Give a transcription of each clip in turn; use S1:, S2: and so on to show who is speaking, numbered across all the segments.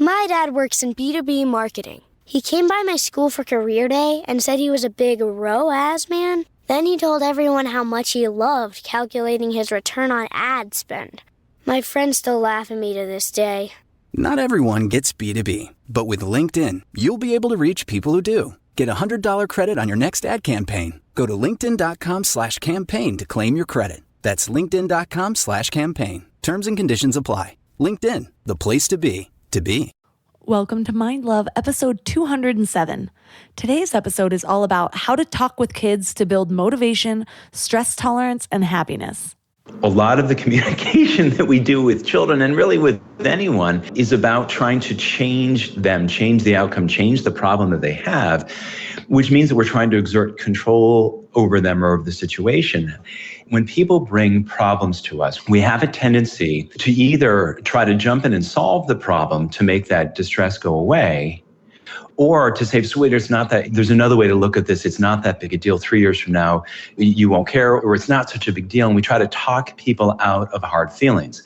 S1: My dad works in B2B marketing. He came by my school for career day and said he was a big ROAS man. Then he told everyone how much he loved calculating his return on ad spend. My friends still laugh at me to this day.
S2: Not everyone gets B2B, but with LinkedIn, you'll be able to reach people who do. Get a $100 credit on your next ad campaign. Go to linkedin.com/campaign to claim your credit. That's linkedin.com/campaign. Terms and conditions apply. LinkedIn, the place to be, to be.
S3: Welcome to Mind Love, episode 207. Today's episode is all about how to talk with kids to build motivation, stress tolerance, and happiness.
S4: A lot of the communication that we do with children, and really with anyone, is about trying to change them, change the outcome, change the problem that they have, which means that we're trying to exert control over them or over the situation. When people bring problems to us, we have a tendency to either try to jump in and solve the problem to make that distress go away, or to say, so wait, there's another way to look at this. It's not that big a deal. 3 years from now, you won't care, or it's not such a big deal. And we try to talk people out of hard feelings.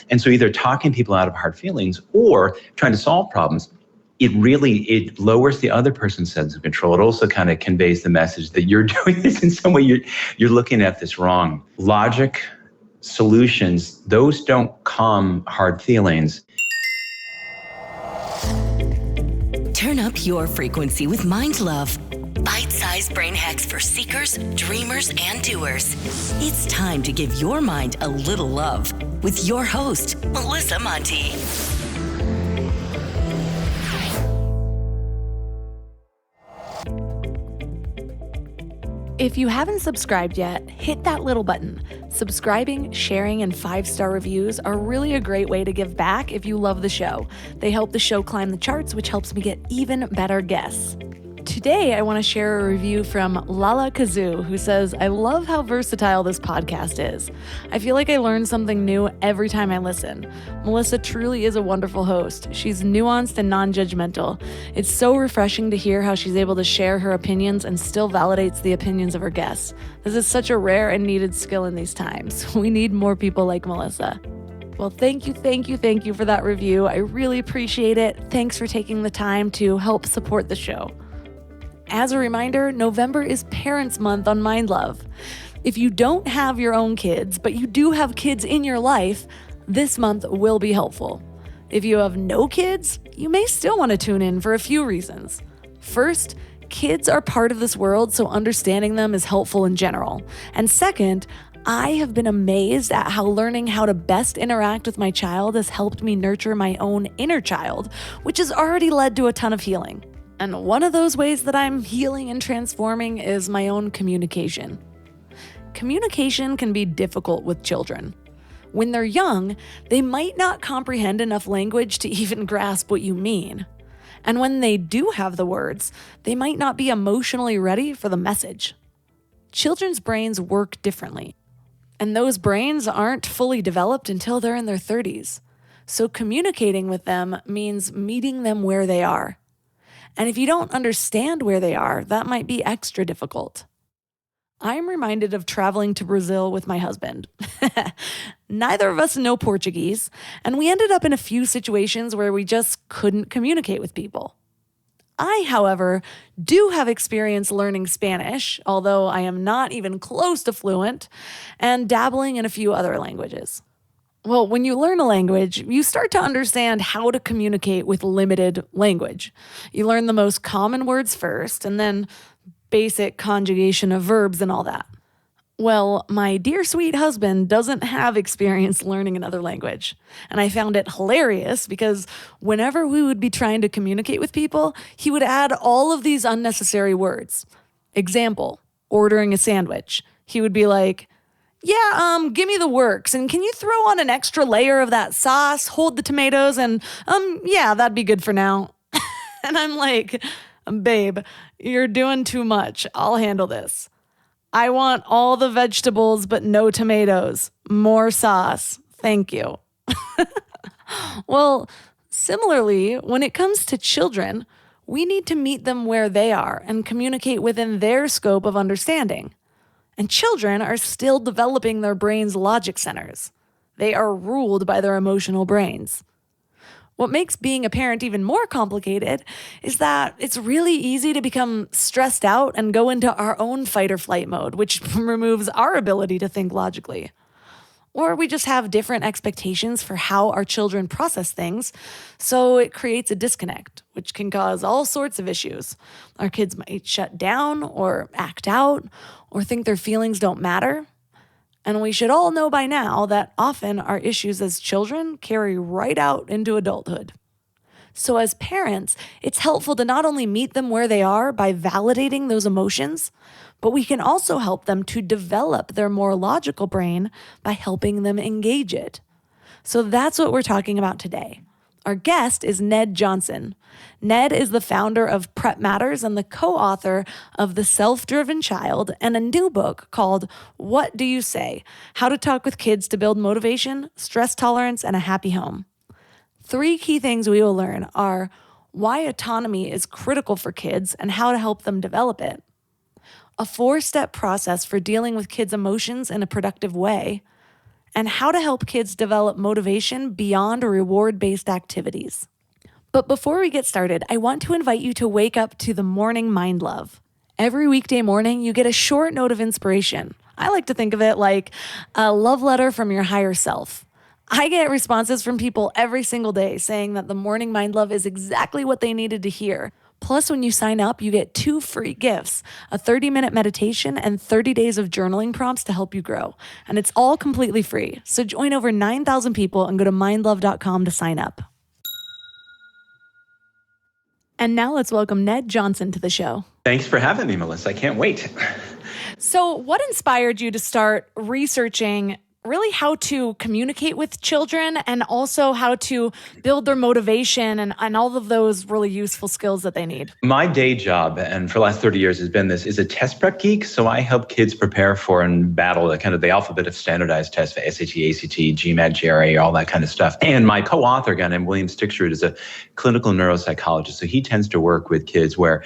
S4: And so either talking people out of hard feelings or trying to solve problems, it lowers the other person's sense of control. It also kind of conveys the message that you're doing this in some way, you're looking at this wrong. Logic, solutions, those don't calm hard feelings.
S5: Turn up your frequency with Mind Love. Bite-sized brain hacks for seekers, dreamers, and doers. It's time to give your mind a little love with your host, Melissa Monti.
S3: If you haven't subscribed yet, hit that little button. Subscribing, sharing, and 5-star reviews are really a great way to give back if you love the show. They help the show climb the charts, which helps me get even better guests. Today, I want to share a review from Lala Kazoo, who says, I love how versatile this podcast is. I feel like I learn something new every time I listen. Melissa truly is a wonderful host. She's nuanced and non-judgmental. It's so refreshing to hear how she's able to share her opinions and still validates the opinions of her guests. This is such a rare and needed skill in these times. We need more people like Melissa. Well, thank you for that review. I really appreciate it. Thanks for taking the time to help support the show. As a reminder, November is Parents Month on Mind Love. If you don't have your own kids, but you do have kids in your life, this month will be helpful. If you have no kids, you may still want to tune in for a few reasons. First, kids are part of this world, so understanding them is helpful in general. And second, I have been amazed at how learning how to best interact with my child has helped me nurture my own inner child, which has already led to a ton of healing. And one of those ways that I'm healing and transforming is my own communication. Communication can be difficult with children. When they're young, they might not comprehend enough language to even grasp what you mean. And when they do have the words, they might not be emotionally ready for the message. Children's brains work differently, and those brains aren't fully developed until they're in their 30s. So communicating with them means meeting them where they are. And if you don't understand where they are, that might be extra difficult. I'm reminded of traveling to Brazil with my husband. Neither of us know Portuguese, and we ended up in a few situations where we just couldn't communicate with people. I, however, do have experience learning Spanish, although I am not even close to fluent, and dabbling in a few other languages. Well, when you learn a language, you start to understand how to communicate with limited language. You learn the most common words first, and then basic conjugation of verbs and all that. Well, my dear sweet husband doesn't have experience learning another language. And I found it hilarious because whenever we would be trying to communicate with people, he would add all of these unnecessary words. Example, ordering a sandwich. He would be like, yeah, give me the works, and can you throw on an extra layer of that sauce, hold the tomatoes, and, yeah, that'd be good for now. And I'm like, babe, you're doing too much. I'll handle this. I want all the vegetables, but no tomatoes. More sauce. Thank you. Well, similarly, when it comes to children, we need to meet them where they are and communicate within their scope of understanding. And children are still developing their brain's logic centers. They are ruled by their emotional brains. What makes being a parent even more complicated is that it's really easy to become stressed out and go into our own fight or flight mode, which removes our ability to think logically. Or we just have different expectations for how our children process things, so it creates a disconnect, which can cause all sorts of issues. Our kids might shut down or act out or think their feelings don't matter. And we should all know by now that often our issues as children carry right out into adulthood. So as parents, it's helpful to not only meet them where they are by validating those emotions, but we can also help them to develop their more logical brain by helping them engage it. So that's what we're talking about today. Our guest is Ned Johnson. Ned is the founder of Prep Matters and the co-author of The Self-Driven Child and a new book called What Do You Say? How to Talk with Kids to Build Motivation, Stress Tolerance, and a Happy Home. 3 key things we will learn are why autonomy is critical for kids and how to help them develop it, a 4-step process for dealing with kids' emotions in a productive way, and how to help kids develop motivation beyond reward-based activities. But before we get started, I want to invite you to wake up to the morning mind love. Every weekday morning, you get a short note of inspiration. I like to think of it like a love letter from your higher self. I get responses from people every single day saying that the morning mind love is exactly what they needed to hear. Plus, when you sign up, you get 2 free gifts, a 30-minute meditation and 30 days of journaling prompts to help you grow. And it's all completely free. So join over 9,000 people and go to mindlove.com to sign up. And now let's welcome Ned Johnson to the show.
S4: Thanks for having me, Melissa. I can't wait.
S3: So what inspired you to start researching really how to communicate with children and also how to build their motivation and all of those really useful skills that they need?
S4: My day job, and for the last 30 years has been this, is a test prep geek. So I help kids prepare for and battle the alphabet of standardized tests for SAT, ACT, GMAT, GRE, all that kind of stuff. And my co-author, a guy named William Stixrud, is a clinical neuropsychologist. So he tends to work with kids where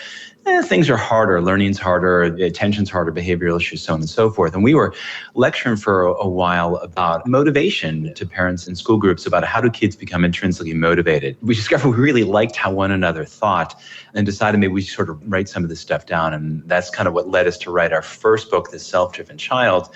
S4: things are harder, learning's harder, attention's harder, behavioral issues, so on and so forth. And we were lecturing for a while about motivation to parents in school groups about how do kids become intrinsically motivated. We discovered we really liked how one another thought and decided maybe we should sort of write some of this stuff down. And that's kind of what led us to write our first book, The Self-Driven Child.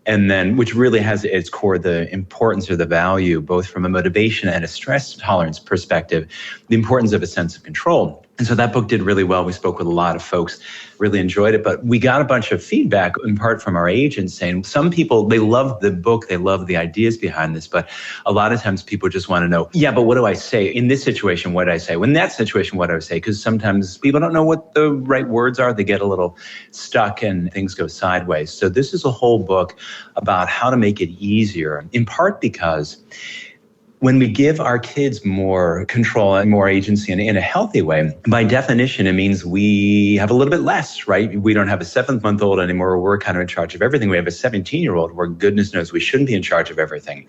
S4: And then, which really has at its core the importance or the value, both from a motivation and a stress tolerance perspective, the importance of a sense of control. And so that book did really well. We spoke with a lot of folks, really enjoyed it. But we got a bunch of feedback, in part from our agents, saying some people, they love the book, they love the ideas behind this. But a lot of times people just want to know, yeah, but what do I say? In this situation, what do I say? In that situation, what do I say? Because sometimes people don't know what the right words are. They get a little stuck and things go sideways. So this is a whole book about how to make it easier, in part because when we give our kids more control and more agency in a healthy way, by definition, it means we have a little bit less, right? We don't have a 7-month-old anymore. We're kind of in charge of everything. We have a 17-year-old where goodness knows we shouldn't be in charge of everything.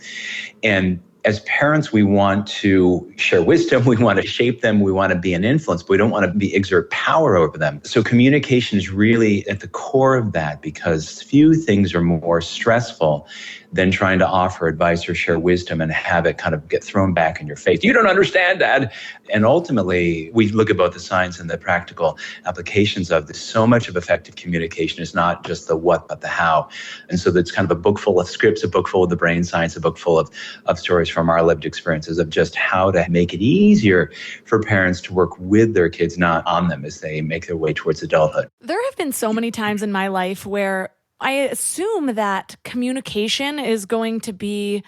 S4: And as parents, we want to share wisdom, we want to shape them, we want to be an influence, but we don't want to exert power over them. So communication is really at the core of that, because few things are more stressful than trying to offer advice or share wisdom and have it kind of get thrown back in your face. You don't understand, Dad. And ultimately, we look at both the science and the practical applications of this. So much of effective communication is not just the what, but the how. And so that's kind of a book full of scripts, a book full of the brain science, a book full of stories from our lived experiences of just how to make it easier for parents to work with their kids, not on them, as they make their way towards adulthood.
S3: There have been so many times in my life where I assume that communication is going to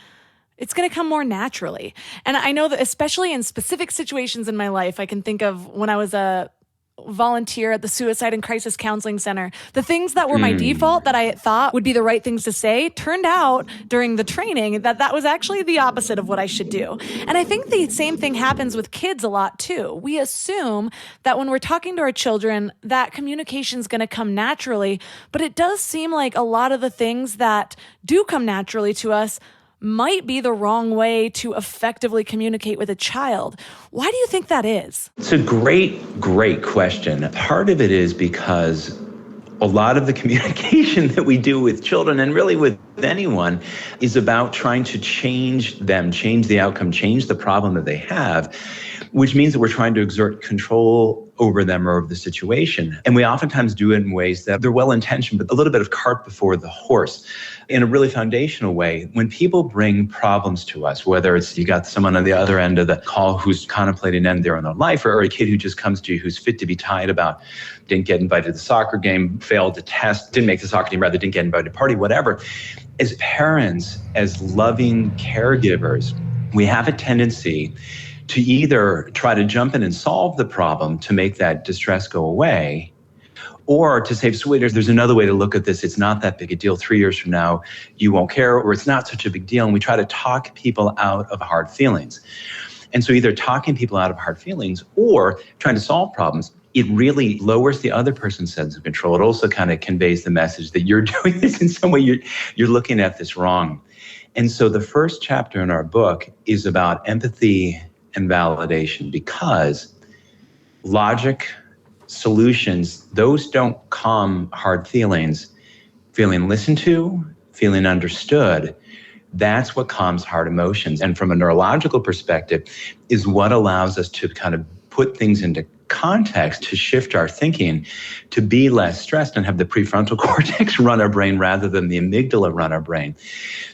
S3: come more naturally. And I know that especially in specific situations in my life, I can think of when I was a volunteer at the Suicide and Crisis Counseling Center, the things that were my default that I thought would be the right things to say turned out during the training that was actually the opposite of what I should do. And I think the same thing happens with kids a lot too. We assume that when we're talking to our children, that communication is going to come naturally, but it does seem like a lot of the things that do come naturally to us might be the wrong way to effectively communicate with a child. Why do you think that is?
S4: It's a great question. Part of it is because A lot of the communication that we do with children and really with anyone is about trying to change them, change the outcome, change the problem that they have, which means that we're trying to exert control over them or over the situation. And we oftentimes do it in ways that they're well-intentioned, but a little bit of cart before the horse in a really foundational way. When people bring problems to us, whether it's you got someone on the other end of the call who's contemplating an end there in their life, or a kid who just comes to you who's fit to be tied about didn't get invited to the soccer game, failed the test, didn't make the soccer team, rather didn't get invited to the party, whatever. As parents, as loving caregivers, we have a tendency to either try to jump in and solve the problem to make that distress go away, or to say, so wait, there's another way to look at this. It's not that big a deal. 3 years from now, you won't care, or it's not such a big deal. And we try to talk people out of hard feelings. And so either talking people out of hard feelings or trying to solve problems, it really lowers the other person's sense of control. It also kind of conveys the message that you're doing this in some way, you're looking at this wrong. And so the first chapter in our book is about empathy and validation, because logic, solutions, those don't calm hard feelings. Feeling listened to, feeling understood, that's what calms hard emotions. And from a neurological perspective, is what allows us to kind of put things into context, to shift our thinking, to be less stressed and have the prefrontal cortex run our brain rather than the amygdala run our brain.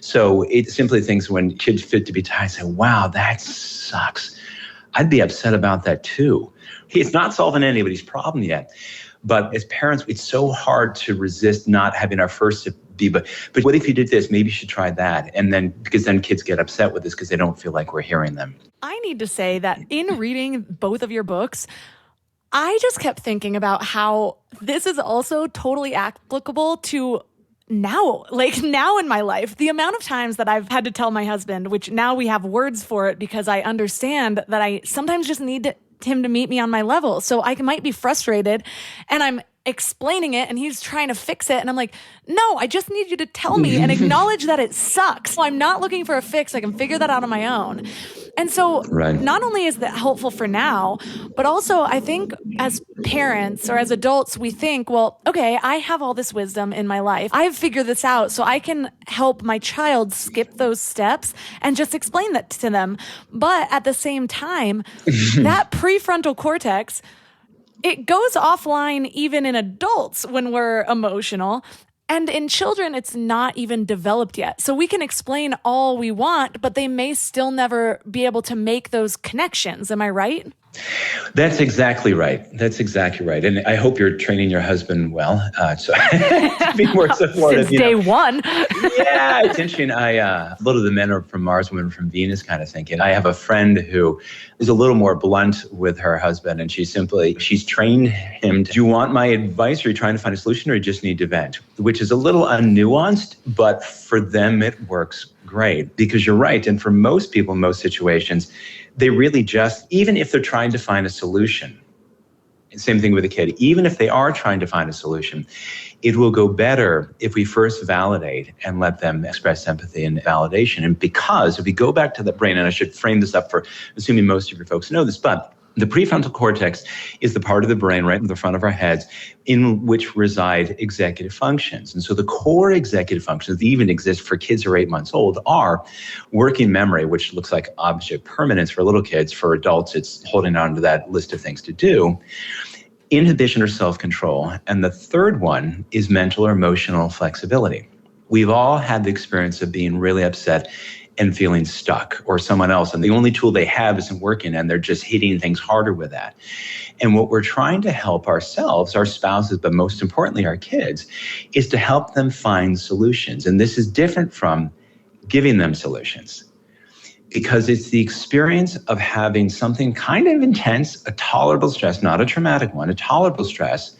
S4: So it simply thinks when kids fit to be tied, say, wow, that sucks. I'd be upset about that too. It's not solving anybody's problem yet. But as parents, it's so hard to resist not having our first be, but what if you did this? Maybe you should try that. And then, because then kids get upset with this because they don't feel like we're hearing them.
S3: I need to say that in reading both of your books, I just kept thinking about how this is also totally applicable to now in my life. The amount of times that I've had to tell my husband, which now we have words for it because I understand that I sometimes just need him to meet me on my level. So I might be frustrated and I'm explaining it and he's trying to fix it. And I'm like, no, I just need you to tell me and acknowledge that it sucks. I'm not looking for a fix. I can figure that out on my own. And so Not only is that helpful for now, but also I think as parents or as adults, we think, well, okay, I have all this wisdom in my life. I've figured this out so I can help my child skip those steps and just explain that to them. But at the same time, that prefrontal cortex, it goes offline even in adults when we're emotional. And in children, it's not even developed yet. So we can explain all we want, but they may still never be able to make those connections. Am I right?
S4: That's exactly right. And I hope you're training your husband well, so to be more supportive.
S3: Since day one.
S4: Yeah, it's interesting. A little of the men are from Mars, women from Venus kind of thinking. I have a friend who is a little more blunt with her husband, and she's trained him to, do you want my advice? Or are you trying to find a solution, or you just need to vent? Which is a little unnuanced, but for them it works great, because you're right. And for most people in most situations, they really just, even if they're trying to find a solution, same thing with a kid, even if they are trying to find a solution, it will go better if we first validate and let them express empathy and validation. And because if we go back to the brain, and I should frame this up for assuming most of your folks know this, but the prefrontal cortex is the part of the brain right in the front of our heads in which reside executive functions. And so the core executive functions that even exist for kids who are 8 months old are working memory, which looks like object permanence for little kids. For adults, it's holding on to that list of things to do. Inhibition or self-control. And the third one is mental or emotional flexibility. We've all had the experience of being really upset and feeling stuck, or someone else, and the only tool they have isn't working, and they're just hitting things harder with that. And what we're trying to help ourselves, our spouses, but most importantly our kids, is to help them find solutions. And this is different from giving them solutions, because it's the experience of having something kind of intense, a tolerable stress, not a traumatic one, a tolerable stress,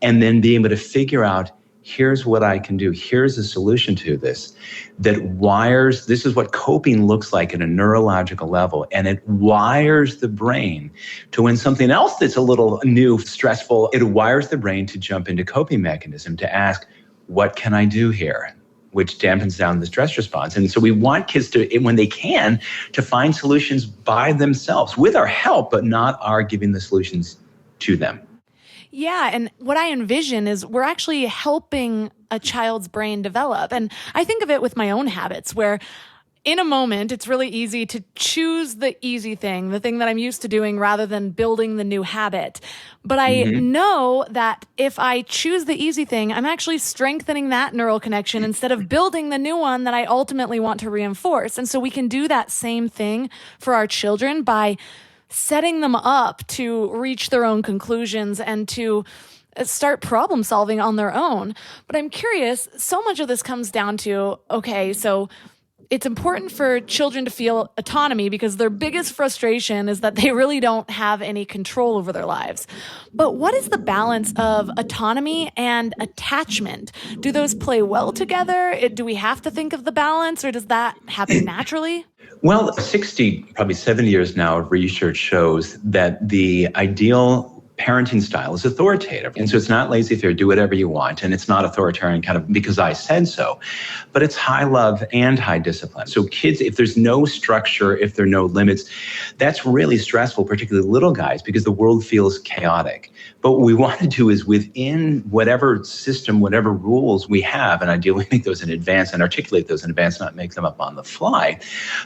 S4: and then being able to figure out, here's what I can do. Here's a solution to this that wires, this is what coping looks like at a neurological level. And it wires the brain to, when something else that's a little new, stressful, it wires the brain to jump into coping mechanism, to ask, what can I do here? Which dampens down the stress response. And so we want kids to, when they can, to find solutions by themselves with our help, but not our giving the solutions to them.
S3: Yeah, and what I envision is we're actually helping a child's brain develop. And I think of it with my own habits where in a moment, it's really easy to choose the easy thing, the thing that I'm used to doing rather than building the new habit. But I know that if I choose the easy thing, I'm actually strengthening that neural connection instead of building the new one that I ultimately want to reinforce. And so we can do that same thing for our children by setting them up to reach their own conclusions and to start problem solving on their own. But I'm curious, so much of this comes down to, okay, so it's important for children to feel autonomy because their biggest frustration is that they really don't have any control over their lives. But what is the balance of autonomy and attachment? Do those play well together? Do we have to think of the balance, or does that happen naturally?
S4: Well, 60, probably 70 years now of research shows that the ideal parenting style is authoritative. And so it's not laissez-faire, do whatever you want. And it's not authoritarian kind of because I said so, but it's high love and high discipline. So kids, if there's no structure, if there are no limits, that's really stressful, particularly little guys, because the world feels chaotic. But what we want to do is within whatever system, whatever rules we have, and ideally make those in advance and articulate those in advance, not make them up on the fly.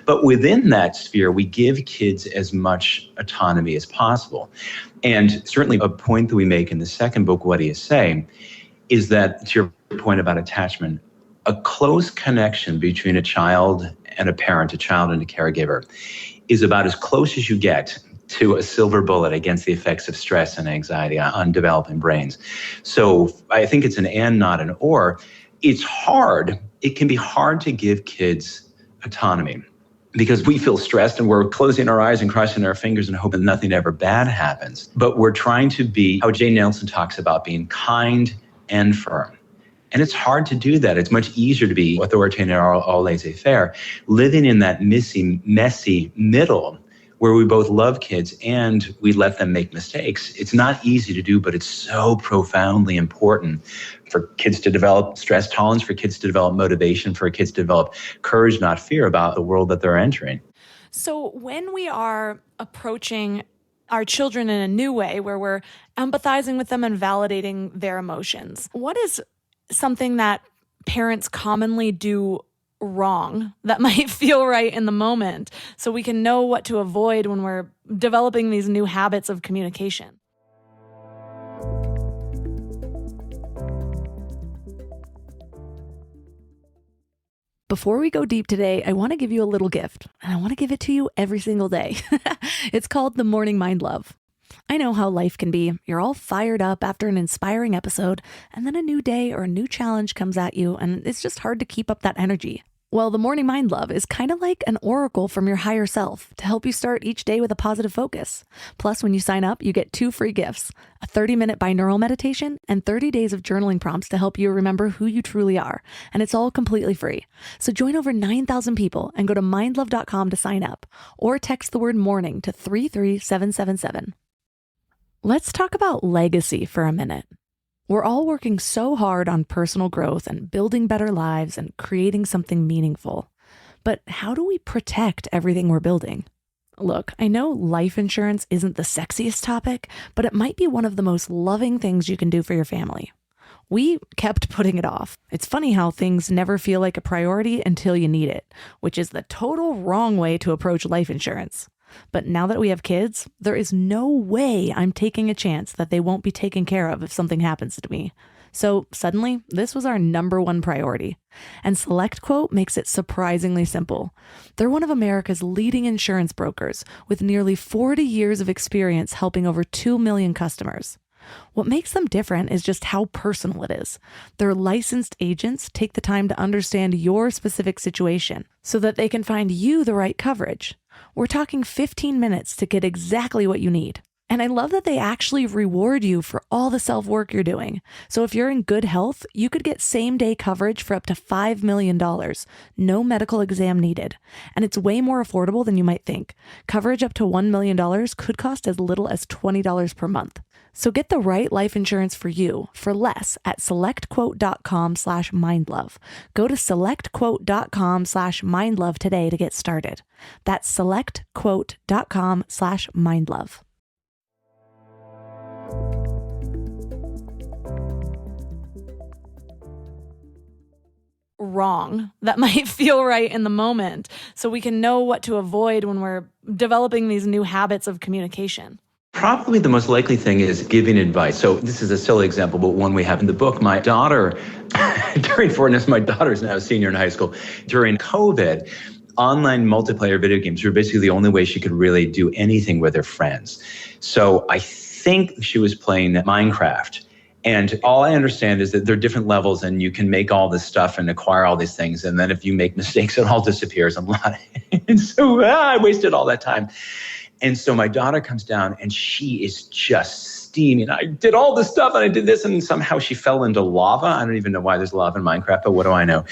S4: But within that sphere, we give kids as much autonomy as possible. And certainly a point that we make in the second book, What Do You Say, is that, to your point about attachment, a close connection between a child and a parent, a child and a caregiver, is about as close as you get to a silver bullet against the effects of stress and anxiety on developing brains. So I think it's an and, not an or. It's hard. It can be hard to give kids autonomy because we feel stressed and we're closing our eyes and crossing our fingers and hoping nothing ever bad happens. But we're trying to be, how Jane Nelson talks about, being kind and firm. And it's hard to do that. It's much easier to be authoritarian or all laissez-faire. Living in that messy middle where we both love kids and we let them make mistakes. It's not easy to do, but it's so profoundly important for kids to develop stress tolerance, for kids to develop motivation, for kids to develop courage, not fear about the world that they're entering.
S3: So when we are approaching our children in a new way, where we're empathizing with them and validating their emotions, what is something that parents commonly do wrong that might feel right in the moment so we can know what to avoid when we're developing these new habits of communication? Before we go deep today, I want to give you a little gift, and I want to give it to you every single day. It's called the Morning Mind Love. I know how life can be. You're all fired up after an inspiring episode, and then a new day or a new challenge comes at you, and it's just hard to keep up that energy. Well, the Morning Mind Love is kind of like an oracle from your higher self to help you start each day with a positive focus. Plus, when you sign up, you get 2 free gifts, a 30-minute binaural meditation and 30 days of journaling prompts to help you remember who you truly are. And it's all completely free. So join over 9,000 people and go to mindlove.com to sign up or text the word morning to 33777. Let's talk about legacy for a minute. We're all working so hard on personal growth and building better lives and creating something meaningful. But how do we protect everything we're building? Look, I know life insurance isn't the sexiest topic, but it might be one of the most loving things you can do for your family. We kept putting it off. It's funny how things never feel like a priority until you need it, which is the total wrong way to approach life insurance. But now that we have kids, there is no way I'm taking a chance that they won't be taken care of if something happens to me. So suddenly, this was our number one priority. And SelectQuote makes it surprisingly simple. They're one of America's leading insurance brokers with nearly 40 years of experience helping over 2 million customers. What makes them different is just how personal it is. Their licensed agents take the time to understand your specific situation so that they can find you the right coverage. We're talking 15 minutes to get exactly what you need. And I love that they actually reward you for all the self-work you're doing. So if you're in good health, you could get same-day coverage for up to $5 million. No medical exam needed. And it's way more affordable than you might think. Coverage up to $1 million could cost as little as $20 per month. So get the right life insurance for you for less at selectquote.com/mindlove. Go to selectquote.com/mindlove today to get started. That's selectquote.com/mindlove. wrong that might feel right in the moment so we can know what to avoid when we're developing these new habits of communication?
S4: Probably the most likely thing is giving advice. So this is a silly example, but one we have in the book. My daughter, my daughter's now a senior in high school. During COVID, online multiplayer video games were basically the only way she could really do anything with her friends. So I think she was playing Minecraft. And all I understand is that there are different levels and you can make all this stuff and acquire all these things. And then if you make mistakes, it all disappears. And so I wasted all that time. And so my daughter comes down and she is just steaming. I did all this stuff and I did this, and somehow she fell into lava. I don't even know why there's lava in Minecraft, but what do I know?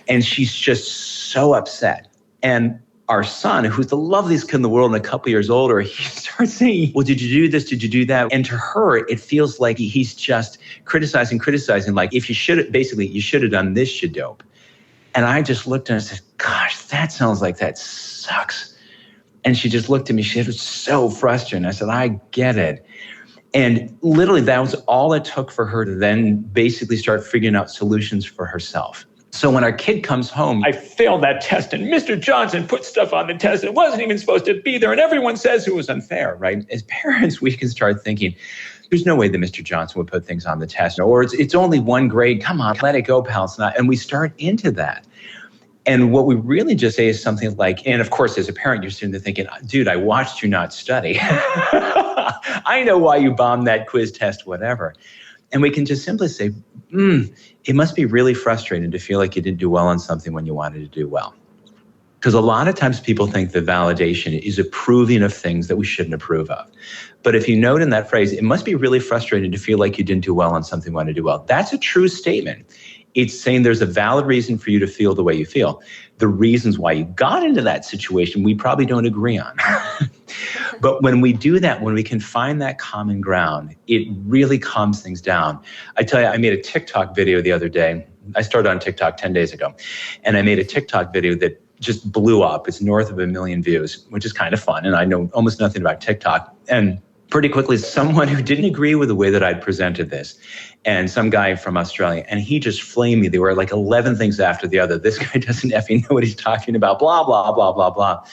S4: And she's just so upset. And our son, who's the loveliest kid in the world and a couple years older, he starts saying, well, did you do this? Did you do that? And to her, it feels like he's just criticizing, like if you should have done this, you dope. And I just looked at her and said, gosh, that sounds like that sucks. And she just looked at me. She was so frustrated. I said, I get it. And literally that was all it took for her to then basically start figuring out solutions for herself. So when our kid comes home, I failed that test and Mr. Johnson put stuff on the test. It wasn't even supposed to be there. And everyone says it was unfair, right? As parents, we can start thinking, there's no way that Mr. Johnson would put things on the test. Or it's only one grade. Come on, let it go, pal. It's not. And we start into that. And what we really just say is something like, and of course, as a parent, you're sitting there thinking, dude, I watched you not study. I know why you bombed that quiz test, whatever. And we can just simply say, it must be really frustrating to feel like you didn't do well on something when you wanted to do well. Because a lot of times people think that validation is approving of things that we shouldn't approve of. But if you note in that phrase, it must be really frustrating to feel like you didn't do well on something you wanted to do well. That's a true statement. It's saying there's a valid reason for you to feel the way you feel. The reasons why you got into that situation, we probably don't agree on. But when we do that, when we can find that common ground, it really calms things down. I tell you, I made a TikTok video the other day. I started on TikTok 10 days ago. And I made a TikTok video that just blew up. It's north of 1 million views, which is kind of fun. And I know almost nothing about TikTok. And pretty quickly, someone who didn't agree with the way that I'd presented this, and some guy from Australia, and he just flamed me. There were like 11 things after the other. This guy doesn't effing know what he's talking about, blah, blah, blah, blah, blah.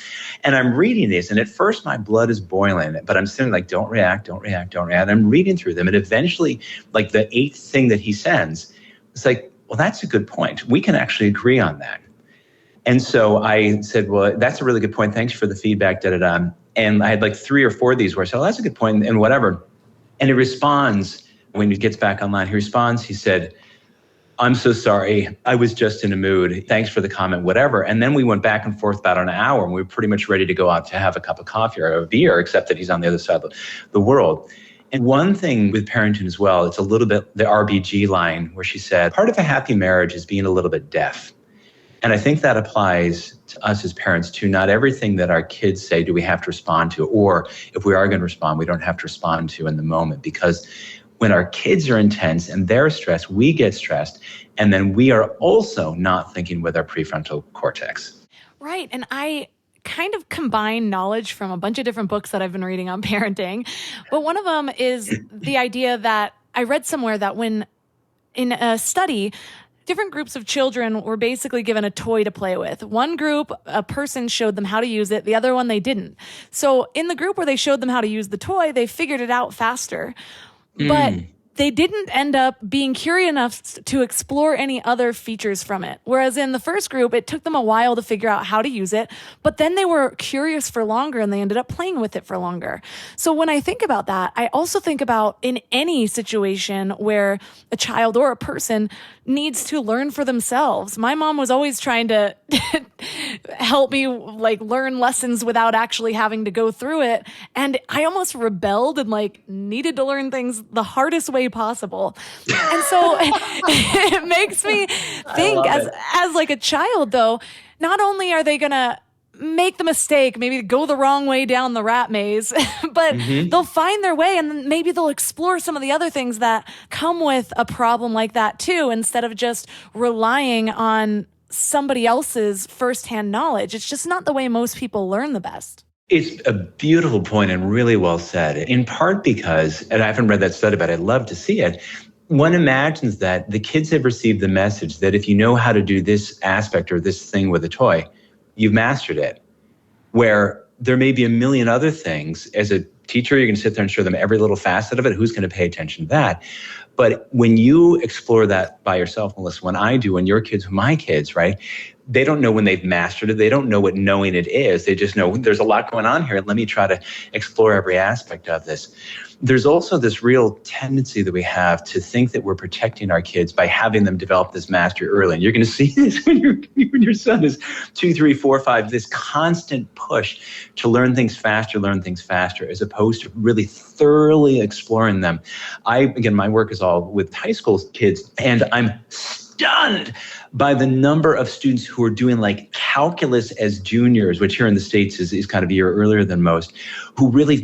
S4: And I'm reading these, and at first my blood is boiling, but I'm sitting like, don't react. I'm reading through them, and eventually, like the 8th thing that he sends, it's like, well, that's a good point. We can actually agree on that. And so I said, well, that's a really good point. Thanks for the feedback, da-da-da. And I had like 3 or 4 of these where I said, oh, that's a good point, and whatever. And he responds, when he gets back online, he said, I'm so sorry. I was just in a mood. Thanks for the comment, whatever. And then we went back and forth about an hour, and we were pretty much ready to go out to have a cup of coffee or a beer, except that he's on the other side of the world. And one thing with parenting as well, it's a little bit the RBG line where she said, part of a happy marriage is being a little bit deaf. And I think that applies to us as parents too. Not everything that our kids say do we have to respond to, or if we are going to respond, we don't have to respond to in the moment. Because when our kids are intense and they're stressed, we get stressed. And then we are also not thinking with our prefrontal cortex.
S3: Right. And I kind of combine knowledge from a bunch of different books that I've been reading on parenting. But one of them is the idea that I read somewhere that when in a study, different groups of children were basically given a toy to play with. One group, a person showed them how to use it. The other one, they didn't. So in the group where they showed them how to use the toy, they figured it out faster. But they didn't end up being curious enough to explore any other features from it. Whereas in the first group, it took them a while to figure out how to use it, but then they were curious for longer and they ended up playing with it for longer. So when I think about that, I also think about in any situation where a child or a person needs to learn for themselves. My mom was always trying to help me like learn lessons without actually having to go through it. And I almost rebelled and like needed to learn things the hardest way possible. And so it makes me think as like a child though, not only are they going to make the mistake, maybe go the wrong way down the rat maze, but they'll find their way and then maybe they'll explore some of the other things that come with a problem like that too, instead of just relying on somebody else's firsthand knowledge. It's just not the way most people learn the best.
S4: It's a beautiful point and really well said, in part because, and I haven't read that study, but I'd love to see it, one imagines that the kids have received the message that if you know how to do this aspect or this thing with a toy, you've mastered it. Where there may be a million other things. As a teacher, you're going to sit there and show them every little facet of it. Who's going to pay attention to that? But when you explore that by yourself, Melissa, when I do, when your kids, my kids, right, they don't know when they've mastered it. They don't know what knowing it is. They just know there's a lot going on here. Let me try to explore every aspect of this. There's also this real tendency that we have to think that we're protecting our kids by having them develop this mastery early. And you're going to see this when your son is 2, 3, 4, 5, this constant push to learn things faster, as opposed to really thoroughly exploring them. Again, my work is all with high school kids, and I'm stunned by the number of students who are doing like calculus as juniors, which here in the States is kind of a year earlier than most, who really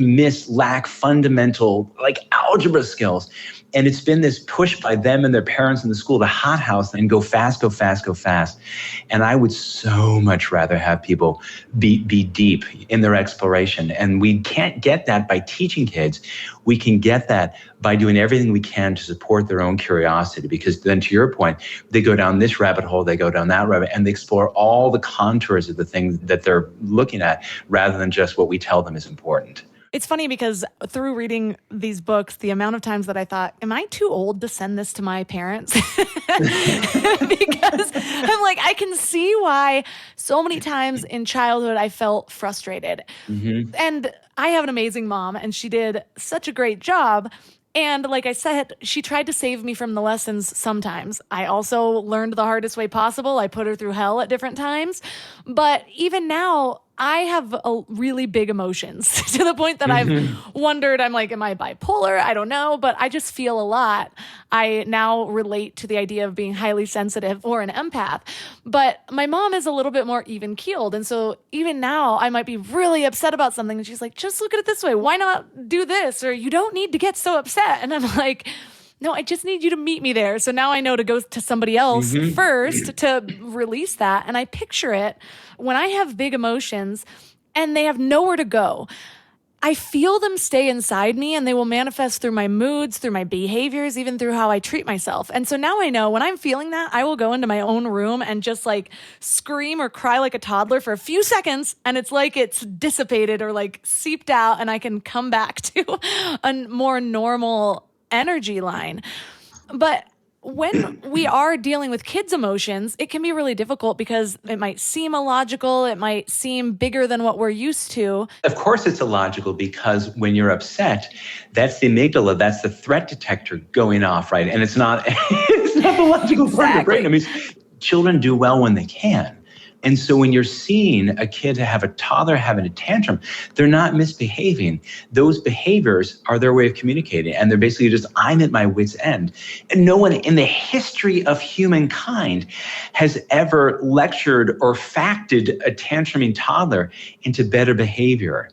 S4: lack fundamental like algebra skills. And it's been this push by them and their parents in the school to hothouse and go fast. And I would so much rather have people be deep in their exploration. And we can't get that by teaching kids. We can get that by doing everything we can to support their own curiosity, because then, to your point, they go down this rabbit hole, they go down that rabbit, and they explore all the contours of the things that they're looking at rather than just what we tell them is important.
S3: It's funny because through reading these books, the amount of times that I thought, am I too old to send this to my parents? Because I'm like, I can see why so many times in childhood I felt frustrated. Mm-hmm. And I have an amazing mom, and she did such a great job. And like I said, she tried to save me from the lessons sometimes. I also learned the hardest way possible. I put her through hell at different times. But even now, I have really big emotions to the point that I've wondered, I'm like, am I bipolar? I don't know, but I just feel a lot. I now relate to the idea of being highly sensitive or an empath. But my mom is a little bit more even-keeled. And so even now, I might be really upset about something. And she's like, just look at it this way. Why not do this? Or you don't need to get so upset. And I'm like, no, I just need you to meet me there. So now I know to go to somebody else first to release that. And I picture it when I have big emotions and they have nowhere to go. I feel them stay inside me, and they will manifest through my moods, through my behaviors, even through how I treat myself. And so now I know when I'm feeling that, I will go into my own room and just like scream or cry like a toddler for a few seconds. And it's like it's dissipated or like seeped out, and I can come back to a more normal energy line. But when we are dealing with kids' emotions, it can be really difficult because it might seem illogical. It might seem bigger than what we're used to.
S4: Of course it's illogical, because when you're upset, that's the amygdala, that's the threat detector going off, right? And it's not the logical part of the brain. I mean, children do well when they can. And so when you're seeing a kid have a toddler having a tantrum, they're not misbehaving. Those behaviors are their way of communicating. And they're basically just, I'm at my wit's end. And no one in the history of humankind has ever lectured or facted a tantruming toddler into better behavior.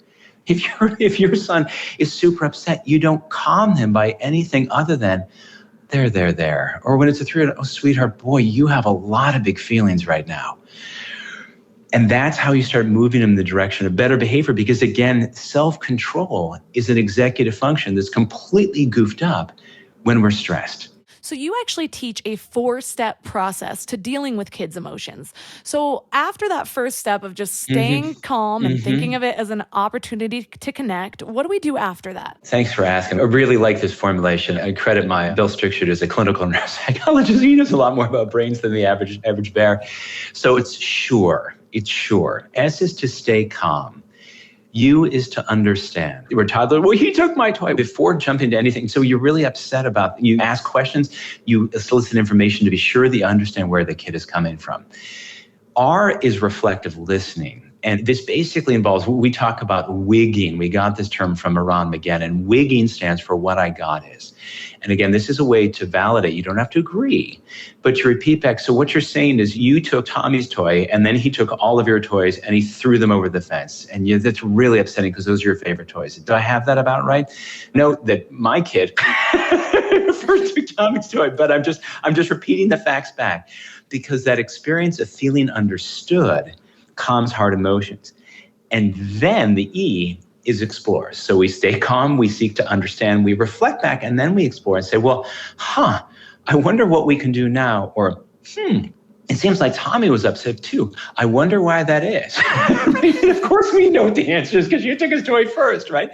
S4: If your son is super upset, you don't calm him by anything other than, there. Or when it's a 3-year-old, oh, sweetheart, boy, you have a lot of big feelings right now. And that's how you start moving in the direction of better behavior, because, again, self-control is an executive function that's completely goofed up when we're stressed.
S3: So you actually teach a 4-step process to dealing with kids' emotions. So after that first step of just staying calm and thinking of it as an opportunity to connect, what do we do after that?
S4: Thanks for asking. I really like this formulation. I credit my Bill Strickshire as a clinical neuropsychologist. He knows a lot more about brains than the average bear. So it's sure. S is to stay calm. U is to understand. We're toddler, well, he took my toy, before jumping to anything. So you're really upset about, you ask questions, you solicit information to be sure that you understand where the kid is coming from. R is reflective listening. And this basically involves, we talk about wigging. We got this term from Iran McGann. Wigging stands for what I got is. And again, this is a way to validate. You don't have to agree, but to repeat back. So what you're saying is, you took Tommy's toy, and then he took all of your toys and he threw them over the fence. And that's really upsetting, because those are your favorite toys. Do I have that about right? Note that my kid first took Tommy's toy, but I'm just repeating the facts back, because that experience of feeling understood calms hard emotions. And then the E is explore. So we stay calm, we seek to understand, we reflect back, and then we explore and say, well, I wonder what we can do now. Or, it seems like Tommy was upset too. I wonder why that is. Right? And of course we know what the answer is because you took his toy first, right?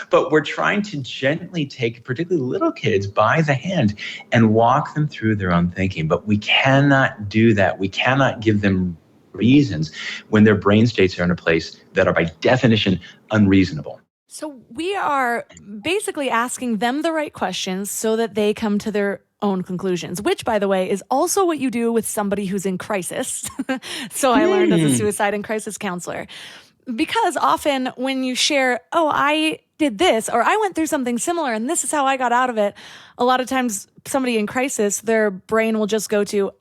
S4: But we're trying to gently take particularly little kids by the hand and walk them through their own thinking. But we cannot do that. We cannot give them reasons when their brain states are in a place that are by definition unreasonable.
S3: So we are basically asking them the right questions so that they come to their own conclusions, which, by the way, is also what you do with somebody who's in crisis. So I learned as a suicide and crisis counselor. Because often when you share, I did this, or I went through something similar and this is how I got out of it, a lot of times somebody in crisis, their brain will just go to,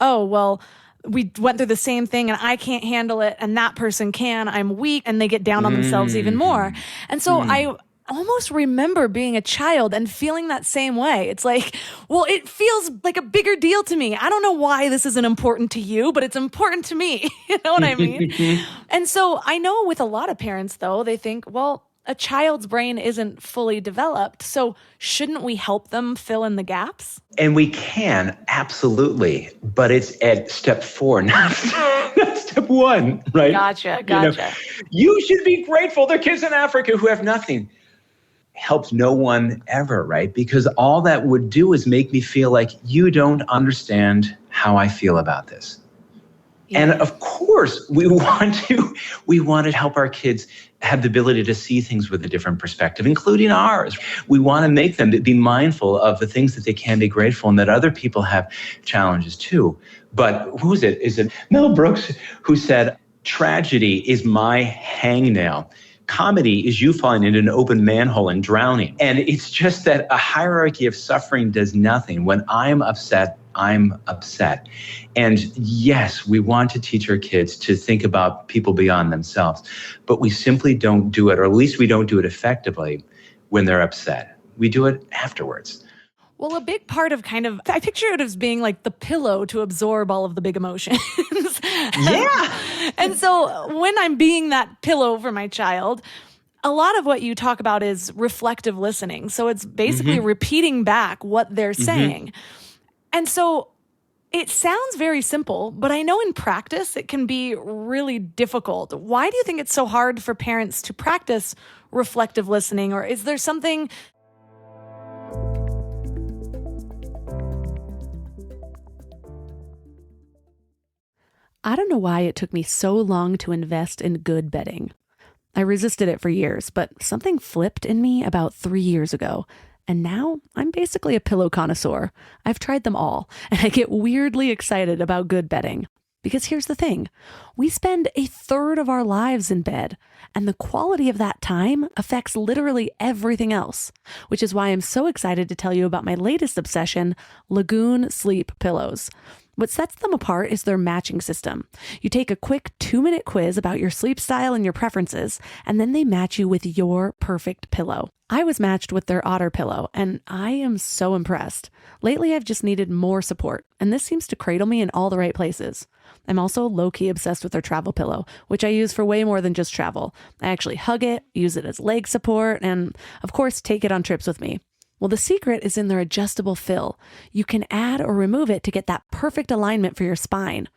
S3: we went through the same thing and I can't handle it and that person can, I'm weak, and they get down on themselves even more. And so I almost remember being a child and feeling that same way. It's like, well, it feels like a bigger deal to me. I don't know why this isn't important to you, but it's important to me. You know what I mean? And so I know with a lot of parents, though, they think, well, a child's brain isn't fully developed. So shouldn't we help them fill in the gaps?
S4: And we can, absolutely. But it's at step 4, not step 1, right?
S3: Gotcha.
S4: You should be grateful. There are kids in Africa who have nothing. Helps no one ever, right? Because all that would do is make me feel like you don't understand how I feel about this. Yeah. And of course, we want to help our kids have the ability to see things with a different perspective, including ours. We want to make them be mindful of the things that they can be grateful and that other people have challenges too. But who is it? Is it Mel Brooks who said, tragedy is my hangnail? Comedy is you falling into an open manhole and drowning. And it's just that a hierarchy of suffering does nothing. When I'm upset, I'm upset. And yes, we want to teach our kids to think about people beyond themselves, but we simply don't do it, or at least we don't do it effectively when they're upset. We do it afterwards.
S3: Well, a big part of I picture it as being like the pillow to absorb all of the big emotions.
S4: Yeah.
S3: And so when I'm being that pillow for my child, a lot of what you talk about is reflective listening. So it's basically repeating back what they're saying. And so it sounds very simple, but I know in practice it can be really difficult. Why do you think it's so hard for parents to practice reflective listening? Or is there something... I don't know why it took me so long to invest in good bedding. I resisted it for years, but something flipped in me about 3 years ago. And now I'm basically a pillow connoisseur. I've tried them all, and I get weirdly excited about good bedding. Because here's the thing, we spend a third of our lives in bed, and the quality of that time affects literally everything else, which is why I'm so excited to tell you about my latest obsession, Lagoon Sleep Pillows. What sets them apart is their matching system. You take a quick 2-minute quiz about your sleep style and your preferences, and then they match you with your perfect pillow. I was matched with their Otter pillow, and I am so impressed. Lately, I've just needed more support, and this seems to cradle me in all the right places. I'm also low-key obsessed with their travel pillow, which I use for way more than just travel. I actually hug it, use it as leg support, and of course, take it on trips with me. Well, the secret is in their adjustable fill. You can add or remove it to get that perfect alignment for your spine.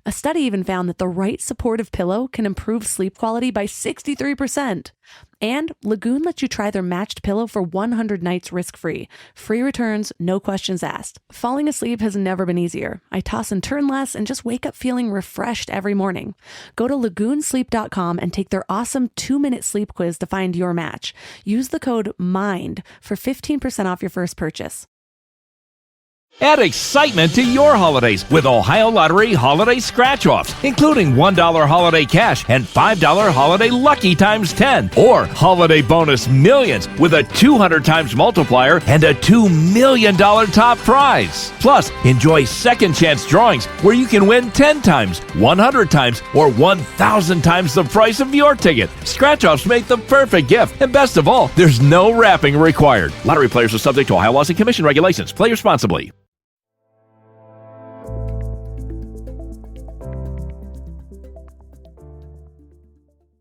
S3: A study even found that the right supportive pillow can improve sleep quality by 63%. And Lagoon lets you try their matched pillow for 100 nights risk-free. Free returns, no questions asked. Falling asleep has never been easier. I toss and turn less and just wake up feeling refreshed every morning. Go to lagoonsleep.com and take their awesome 2-minute sleep quiz to find your match. Use the code MIND for 15% off your first purchase.
S6: Add excitement to your holidays with Ohio Lottery Holiday Scratch-Offs, including $1 holiday cash and $5 holiday lucky times 10, or holiday bonus millions with a 200 times multiplier and a $2 million top prize. Plus, enjoy second chance drawings where you can win 10 times, 100 times, or 1,000 times the price of your ticket. Scratch-Offs make the perfect gift, and best of all, there's no wrapping required. Lottery players are subject to Ohio laws and commission regulations. Play responsibly.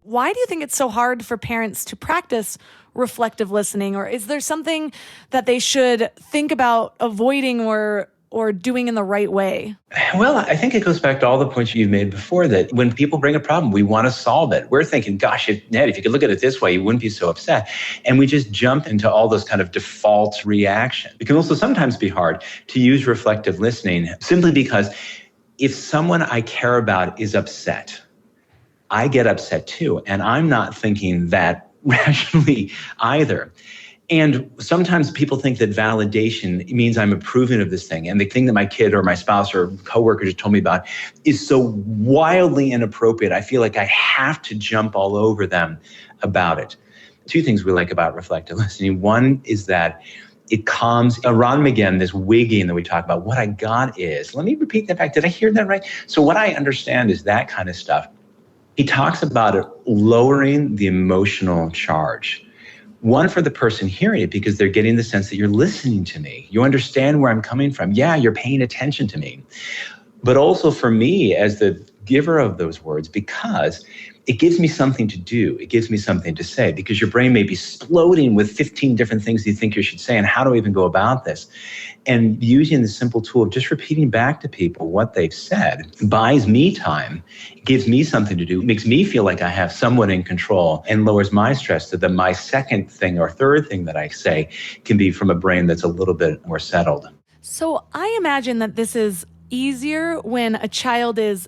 S3: why do you think it's so hard for parents to practice reflective listening? Or is there something that they should think about avoiding or doing in the right way?
S4: Well, I think it goes back to all the points you've made before, that when people bring a problem, we want to solve it. We're thinking, gosh, Ned, if you could look at it this way, you wouldn't be so upset. And we just jump into all those kind of default reactions. It can also sometimes be hard to use reflective listening simply because if someone I care about is upset, I get upset too. And I'm not thinking that rationally either. And sometimes people think that validation means I'm approving of this thing. And the thing that my kid or my spouse or coworker just told me about is so wildly inappropriate. I feel like I have to jump all over them about it. Two things we like about reflective listening. One is that it calms, around again, this wigging that we talk about. What I got is, let me repeat that back. Did I hear that right? So what I understand is that kind of stuff. He talks about it lowering the emotional charge. One, for the person hearing it, because they're getting the sense that you're listening to me. You understand where I'm coming from. Yeah, you're paying attention to me. But also for me as the giver of those words, because it gives me something to do. It gives me something to say, because your brain may be exploding with 15 different things you think you should say. And how do I even go about this? And using the simple tool of just repeating back to people what they've said buys me time, gives me something to do, makes me feel like I have someone in control, and lowers my stress so that my second thing or third thing that I say can be from a brain that's a little bit more settled.
S3: So I imagine that this is easier when a child is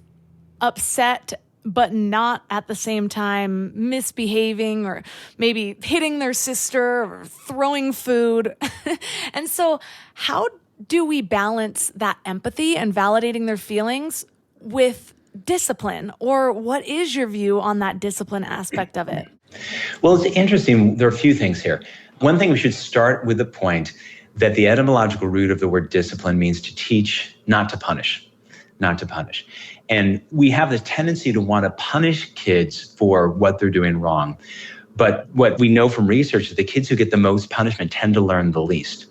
S3: upset but not at the same time misbehaving or maybe hitting their sister or throwing food. And so how do we balance that empathy and validating their feelings with discipline? Or what is your view on that discipline aspect of it?
S4: Well, it's interesting. There are a few things here. One thing, we should start with the point that the etymological root of the word discipline means to teach, not to punish. Not to punish. And we have the tendency to want to punish kids for what they're doing wrong. But what we know from research is the kids who get the most punishment tend to learn the least.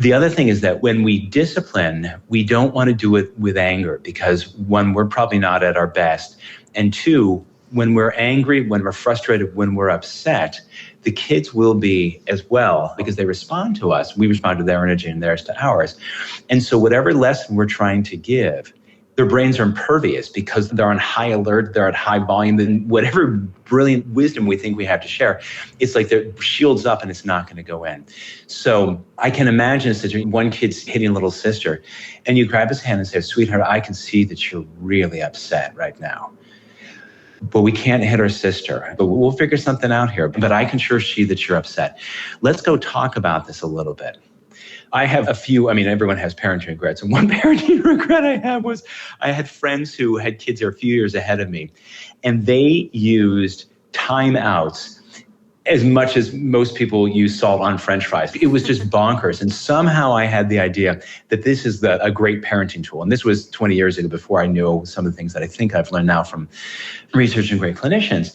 S4: The other thing is that when we discipline, we don't want to do it with anger, because one, we're probably not at our best. And two, when we're angry, when we're frustrated, when we're upset, the kids will be as well, because they respond to us. We respond to their energy and theirs to ours. And so whatever lesson we're trying to give, their brains are impervious because they're on high alert, they're at high volume, then whatever brilliant wisdom we think we have to share, it's like the shields up and it's not going to go in. So I can imagine a situation, one kid's hitting a little sister, and you grab his hand and say, "Sweetheart, I can see that you're really upset right now. But we can't hit our sister. But we'll figure something out here. But I can sure see that you're upset. Let's go talk about this a little bit." I have a few, everyone has parenting regrets. And one parenting regret I have was I had friends who had kids that were a few years ahead of me, and they used timeouts as much as most people use salt on French fries. It was just bonkers. And somehow I had the idea that this is a great parenting tool. And this was 20 years ago, before I knew some of the things that I think I've learned now from researching great clinicians.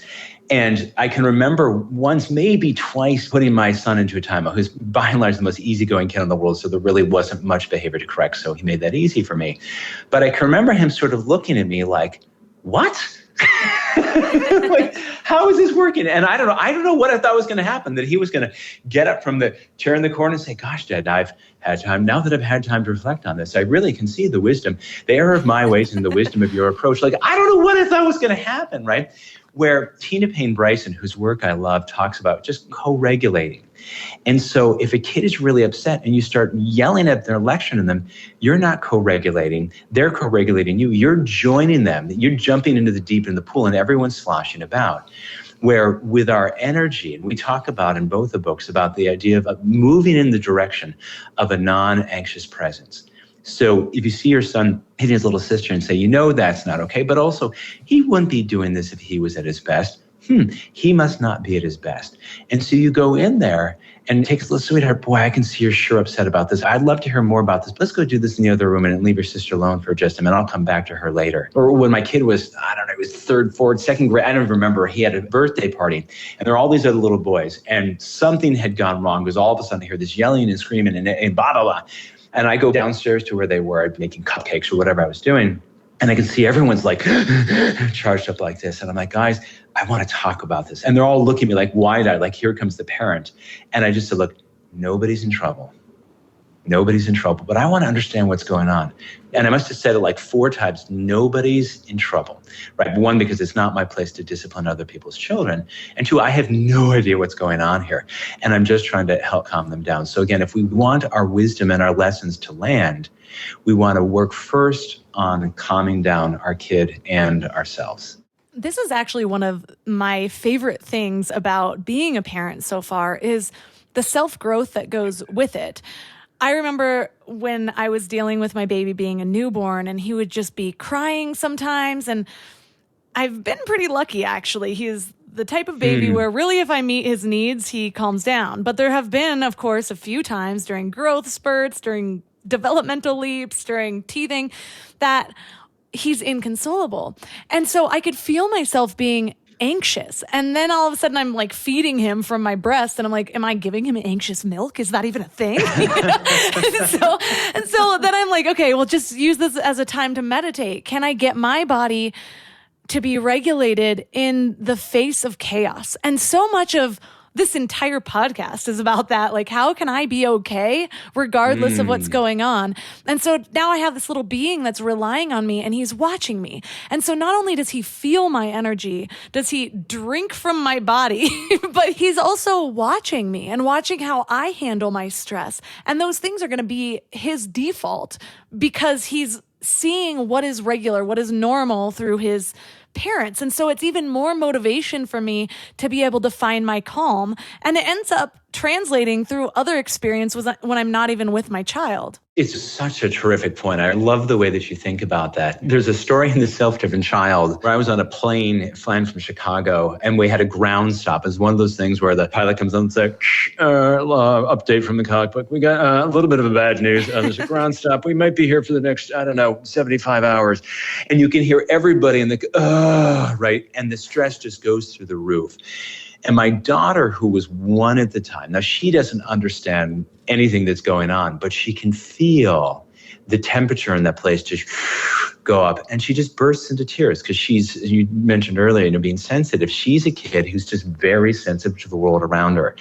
S4: And I can remember once, maybe twice, putting my son into a timeout, who's by and large the most easing kid in the world, so there really wasn't much behavior to correct, so he made that easy for me. But I can remember him sort of looking at me like, "What?" Like, how is this working? And I don't know what I thought was going to happen, that he was going to get up from the chair in the corner and say, "Gosh, Dad, I've had time. Now that I've had time to reflect on this, I really can see the wisdom, the error of my ways and the wisdom of your approach." Like, I don't know what I thought was going to happen, right? Where Tina Payne Bryson, whose work I love, talks about just co-regulating. And so if a kid is really upset and you start yelling at them, lecturing them, you're not co-regulating, they're co-regulating you. You're joining them. You're jumping into the deep end of the pool and everyone's sloshing about. Where with our energy, and we talk about in both the books about the idea of moving in the direction of a non-anxious presence. So if you see your son hitting his little sister and say, that's not okay, but also he wouldn't be doing this if he was at his best. He must not be at his best. And so you go in there and take his little, "Sweetheart, boy, I can see you're sure upset about this. I'd love to hear more about this. Let's go do this in the other room and leave your sister alone for just a minute. I'll come back to her later." Or when my kid was, it was third, fourth, second grade, I don't even remember, he had a birthday party and there were all these other little boys and something had gone wrong because all of a sudden I hear this yelling and screaming and blah, blah, blah. And I go downstairs to where they were making cupcakes or whatever I was doing. And I can see everyone's like charged up like this. And I'm like, guys, I want to talk about this. And they're all looking at me like wide-eyed, like here comes the parent. And I just said, look, nobody's in trouble. Nobody's in trouble, but I want to understand what's going on. And I must have said it like 4 times, nobody's in trouble, right? 1, because it's not my place to discipline other people's children. And 2, I have no idea what's going on here. And I'm just trying to help calm them down. So again, if we want our wisdom and our lessons to land, we want to work first on calming down our kid and ourselves.
S3: This is actually one of my favorite things about being a parent so far is the self-growth that goes with it. I remember when I was dealing with my baby being a newborn and he would just be crying sometimes. And I've been pretty lucky, actually. He's the type of baby where really if I meet his needs, he calms down. But there have been, of course, a few times during growth spurts, during developmental leaps, during teething, that he's inconsolable. And so I could feel myself being anxious. And then all of a sudden I'm like feeding him from my breast and I'm like, am I giving him anxious milk? Is that even a thing? and so then I'm like, okay, well, just use this as a time to meditate. Can I get my body to be regulated in the face of chaos? And so much of this entire podcast is about that. Like, how can I be okay regardless of what's going on? And so now I have this little being that's relying on me and he's watching me. And so not only does he feel my energy, does he drink from my body, but he's also watching me and watching how I handle my stress. And those things are going to be his default because he's seeing what is regular, what is normal through his parents. And so it's even more motivation for me to be able to find my calm. And it ends up translating through other experiences when I'm not even with my child.
S4: It's such a terrific point. I love the way that you think about that. There's a story in The Self-Driven Child where I was on a plane flying from Chicago and we had a ground stop. It's one of those things where the pilot comes on and says, update from the cockpit. We got a little bit of a bad news. There's a ground stop. We might be here for the next, 75 hours. And you can hear everybody in the, right? And the stress just goes through the roof. And my daughter, who was 1 at the time, now she doesn't understand anything that's going on, but she can feel the temperature in that place just go up. And she just bursts into tears because she's, as you mentioned earlier, being sensitive. She's a kid who's just very sensitive to the world around her.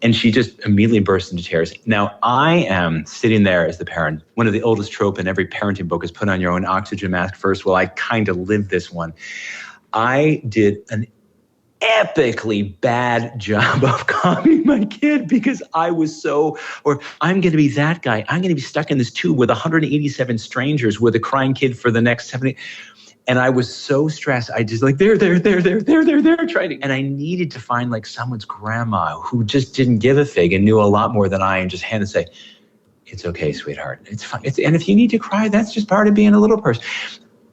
S4: And she just immediately bursts into tears. Now, I am sitting there as the parent. One of the oldest trope in every parenting book is put on your own oxygen mask first. Well, I kind of lived this one. I did an epically bad job of calming my kid because I was I'm going to be that guy. I'm going to be stuck in this tube with 187 strangers with a crying kid for the next 70. And I was so stressed. I just like, there, trying to, and I needed to find like someone's grandma who just didn't give a fig and knew a lot more than I and just had to say, it's okay, sweetheart. It's fine. And if you need to cry, that's just part of being a little person.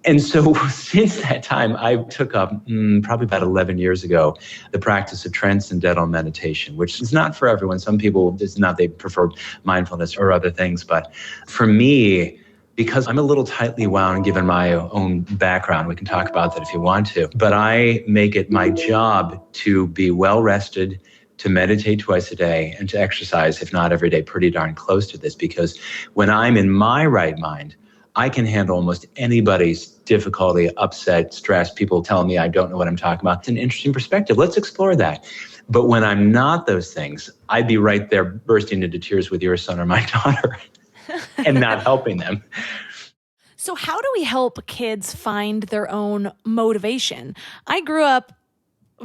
S4: And so since that time, I took up probably about 11 years ago, the practice of transcendental meditation, which is not for everyone. Some people, they prefer mindfulness or other things. But for me, because I'm a little tightly wound given my own background, we can talk about that if you want to, but I make it my job to be well rested, to meditate twice a day, and to exercise, if not every day, pretty darn close to this. Because when I'm in my right mind, I can handle almost anybody's difficulty, upset, stress, people telling me I don't know what I'm talking about. It's an interesting perspective. Let's explore that. But when I'm not those things, I'd be right there bursting into tears with your son or my daughter and not helping them.
S3: So how do we help kids find their own motivation? I grew up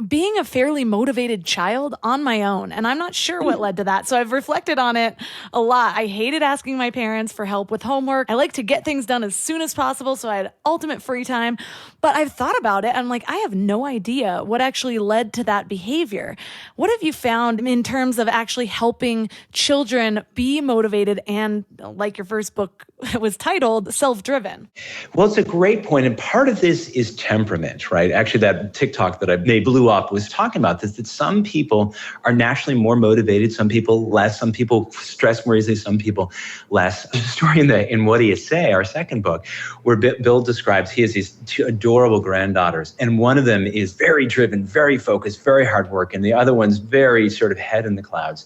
S3: being a fairly motivated child on my own, and I'm not sure what led to that. So I've reflected on it a lot. I hated asking my parents for help with homework. I like to get things done as soon as possible, so I had ultimate free time. But I've thought about it. I'm like, I have no idea what actually led to that behavior. What have you found in terms of actually helping children be motivated and, like your first book was titled, self-driven?
S4: Well, it's a great point. And part of this is temperament, right? Actually, that TikTok that I made blew blew up was talking about this, that some people are naturally more motivated, some people less, some people stress more easily, some people less. There's a story in What Do You Say, our second book, where Bill describes he has these two adorable granddaughters, and one of them is very driven, very focused, very hard work, and the other one's very sort of head in the clouds.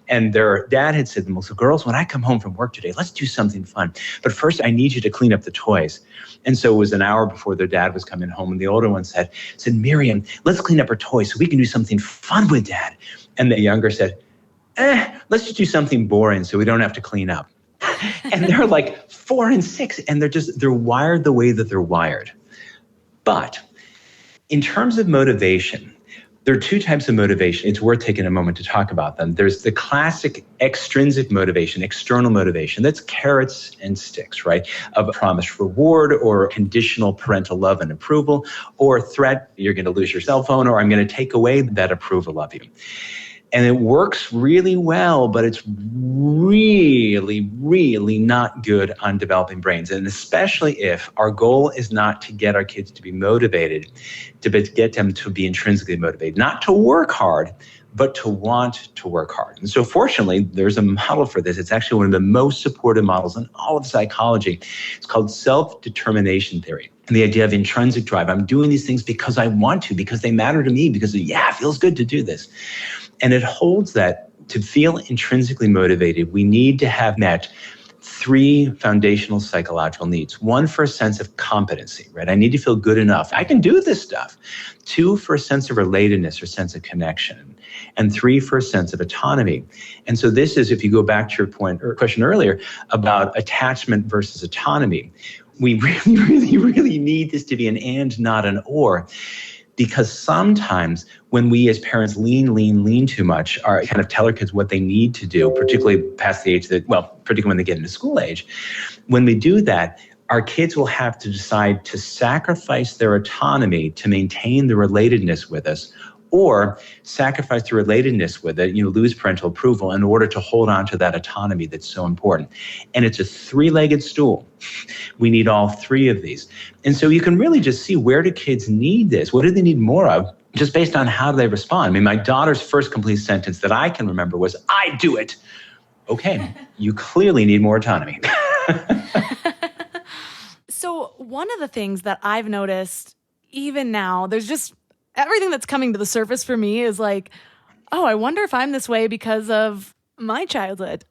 S4: And their dad had said to them, well, so girls, when I come home from work today, let's do something fun. But first, I need you to clean up the toys. And so it was an hour before their dad was coming home, and the older one said, Miriam, let's clean up our toys so we can do something fun with Dad. And the younger said, let's just do something boring so we don't have to clean up. And they're like 4 and 6, and they're wired the way that they're wired. But in terms of motivation, there are two types of motivation. It's worth taking a moment to talk about them. There's the classic extrinsic motivation, external motivation. That's carrots and sticks, right? Of a promised reward or conditional parental love and approval, or threat, you're going to lose your cell phone, or I'm going to take away that approval of you. And it works really well, but it's really, really not good on developing brains. And especially if our goal is not to get our kids to be motivated, to get them to be intrinsically motivated, not to work hard, but to want to work hard. And so fortunately, there's a model for this. It's actually one of the most supported models in all of psychology. It's called self-determination theory. And the idea of intrinsic drive. I'm doing these things because I want to, because they matter to me, because it feels good to do this. And it holds that to feel intrinsically motivated, we need to have met 3 foundational psychological needs. 1, for a sense of competency, right? I need to feel good enough. I can do this stuff. 2, for a sense of relatedness or sense of connection. And 3, for a sense of autonomy. And so this is, if you go back to your point or question earlier about attachment versus autonomy, we really, really, really need this to be an and, not an or. Because sometimes when we as parents lean too much, or kind of tell our kids what they need to do, particularly past the age particularly when they get into school age, when we do that, our kids will have to decide to sacrifice their autonomy to maintain the relatedness with us, or sacrifice the relatedness with it, lose parental approval in order to hold on to that autonomy that's so important. And it's a 3-legged stool. We need all 3 of these. And so you can really just see, where do kids need this? What do they need more of? Just based on how they respond. I mean, my daughter's first complete sentence that I can remember was, I do it. Okay, you clearly need more autonomy.
S3: So one of the things that I've noticed, even now, there's just everything that's coming to the surface for me is like, oh, I wonder if I'm this way because of my childhood.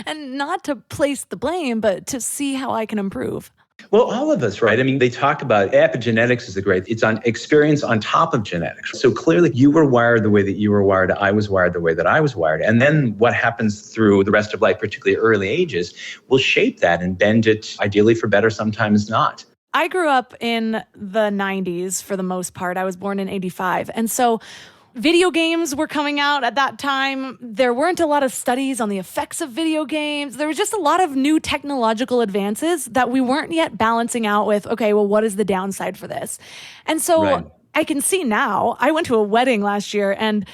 S3: And not to place the blame, but to see how I can improve.
S4: Well, all of us, right? I mean, they talk about epigenetics is it's on experience on top of genetics. So clearly you were wired the way that you were wired. I was wired the way that I was wired. And then what happens through the rest of life, particularly early ages, will shape that and bend it, ideally for better, sometimes not.
S3: I grew up in the 90s for the most part. I was born in 85. And so video games were coming out at that time. There weren't a lot of studies on the effects of video games. There was just a lot of new technological advances that we weren't yet balancing out with, okay, well, what is the downside for this? And so
S4: Right.
S3: I can see now, I went to a wedding last year and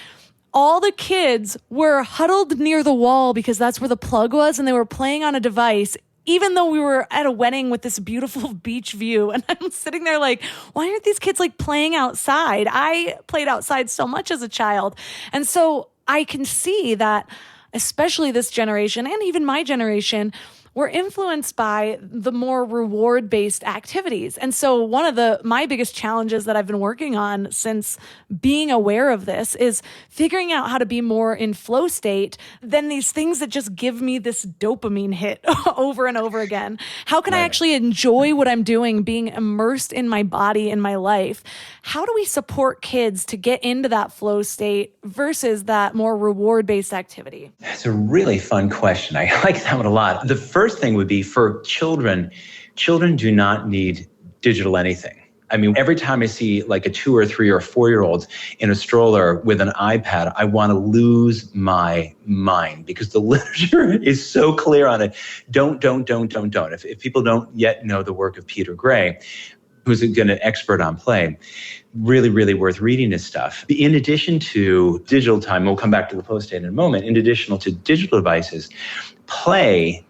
S3: all the kids were huddled near the wall because that's where the plug was, and they were playing on a device, even though we were at a wedding with this beautiful beach view. And I'm sitting there like, why aren't these kids like playing outside? I played outside so much as a child. And so I can see that, especially this generation and even my generation, we're influenced by the more reward-based activities. And so one of my biggest challenges that I've been working on since being aware of this is figuring out how to be more in flow state than these things that just give me this dopamine hit over and over again. How can I actually enjoy what I'm doing, being immersed in my body and my life? How do we support kids to get into that flow state versus that more reward-based activity?
S4: That's a really fun question. I like that one a lot. The first thing would be for children do not need digital anything. I mean, every time I see like a 2 or 3 or 4-year-old in a stroller with an iPad, I want to lose my mind because the literature is so clear on it. Don't. If people don't yet know the work of Peter Gray, who's an expert on play, really, really worth reading his stuff. In addition to digital time, we'll come back to the flow state in a moment, in addition to digital devices, play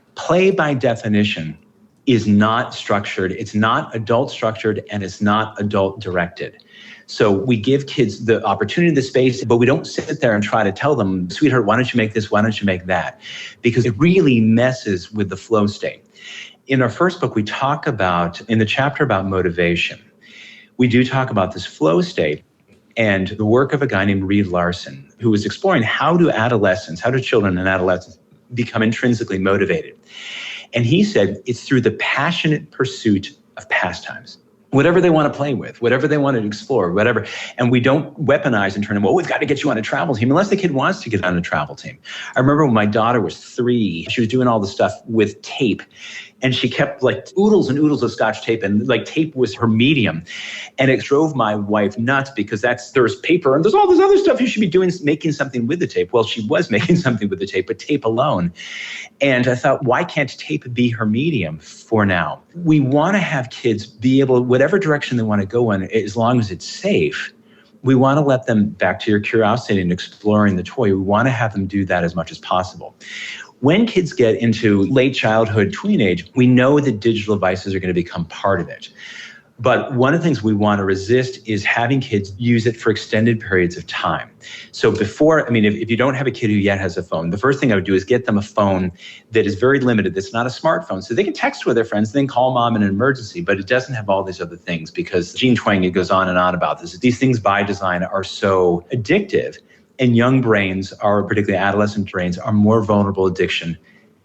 S4: by definition is not structured, it's not adult structured, and it's not adult directed. So we give kids the opportunity, the space, but we don't sit there and try to tell them, sweetheart, why don't you make this? Why don't you make that? Because it really messes with the flow state. In our first book, we talk about, in the chapter about motivation, we do talk about this flow state and the work of a guy named Reed Larson, who was exploring how do children and adolescents become intrinsically motivated. And he said it's through the passionate pursuit of pastimes. Whatever they want to play with, whatever they want to explore, whatever. And we don't weaponize and turn them, well, we've got to get you on a travel team, unless the kid wants to get on a travel team. I remember when my daughter was 3, she was doing all the stuff with tape. And she kept like oodles and oodles of Scotch tape, and like tape was her medium. And it drove my wife nuts because there's paper and there's all this other stuff you should be doing, making something with the tape. Well, she was making something with the tape, but tape alone. And I thought, why can't tape be her medium for now? We want to have kids be able, whatever direction they want to go in, as long as it's safe. We want to let them, back to your curiosity and exploring the toy, we want to have them do that as much as possible. When kids get into late childhood, teenage, we know that digital devices are going to become part of it. But one of the things we want to resist is having kids use it for extended periods of time. So if you don't have a kid who yet has a phone, the first thing I would do is get them a phone that is very limited, that's not a smartphone. So they can text with their friends, then call mom in an emergency, but it doesn't have all these other things because Gene Twenge, it goes on and on about this. These things by design are so addictive. And young brains, particularly adolescent brains, are more vulnerable to addiction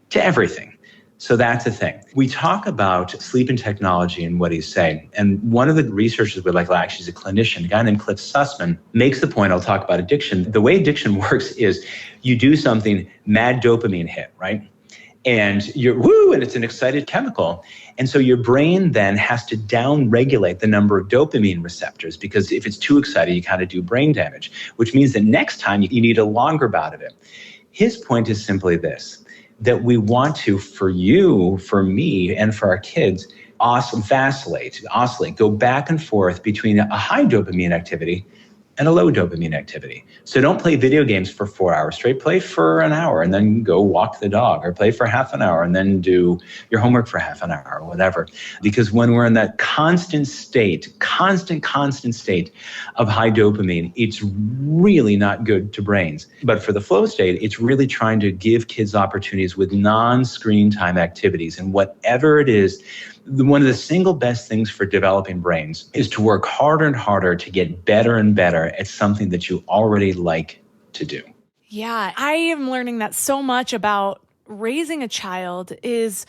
S4: to everything. So that's a thing. We talk about sleep and technology and what he's saying. And one of the researchers we like, actually, he's a clinician, a guy named Cliff Sussman, makes the point, I'll talk about addiction. The way addiction works is you do something, mad dopamine hit, right? And you're woo, and it's an excited chemical. And so your brain then has to down-regulate the number of dopamine receptors, because if it's too excited, you kind of do brain damage, which means that next time you need a longer bout of it. His point is simply this, that we want to, for you, for me, and for our kids, oscillate, go back and forth between a high dopamine activity and a low dopamine activity. So don't play video games for 4 hours straight. Play for an hour and then go walk the dog, or play for half an hour and then do your homework for half an hour, or whatever. Because when we're in that constant state of high dopamine, it's really not good to brains. But for the flow state, it's really trying to give kids opportunities with non-screen time activities. And whatever it is, one of the single best things for developing brains is to work harder and harder to get better and better at something that you already like to do.
S3: Yeah, I am learning that so much about raising a child is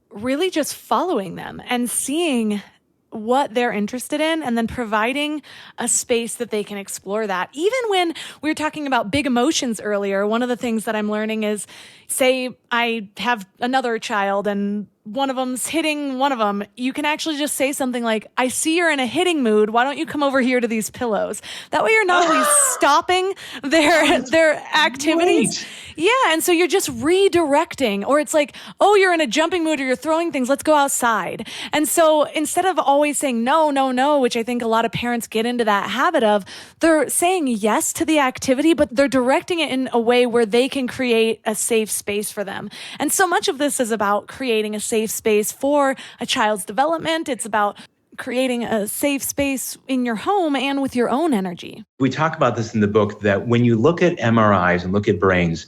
S3: really just following them and seeing what they're interested in and then providing a space that they can explore that. Even when we were talking about big emotions earlier, one of the things that I'm learning is, say I have another child and one of them's hitting one of them, you can actually just say something like, I see you're in a hitting mood. Why don't you come over here to these pillows? That way you're not only stopping their activities.
S4: Right.
S3: Yeah. And so you're just redirecting, or it's like, oh, you're in a jumping mood or you're throwing things. Let's go outside. And so instead of always saying no, no, no, which I think a lot of parents get into that habit of, they're saying yes to the activity, but they're directing it in a way where they can create a safe space for them. And so much of this is about creating a safe space for a child's development. It's about creating a safe space in your home and with your own energy.
S4: We talk about this in the book, that when you look at MRIs and look at brains,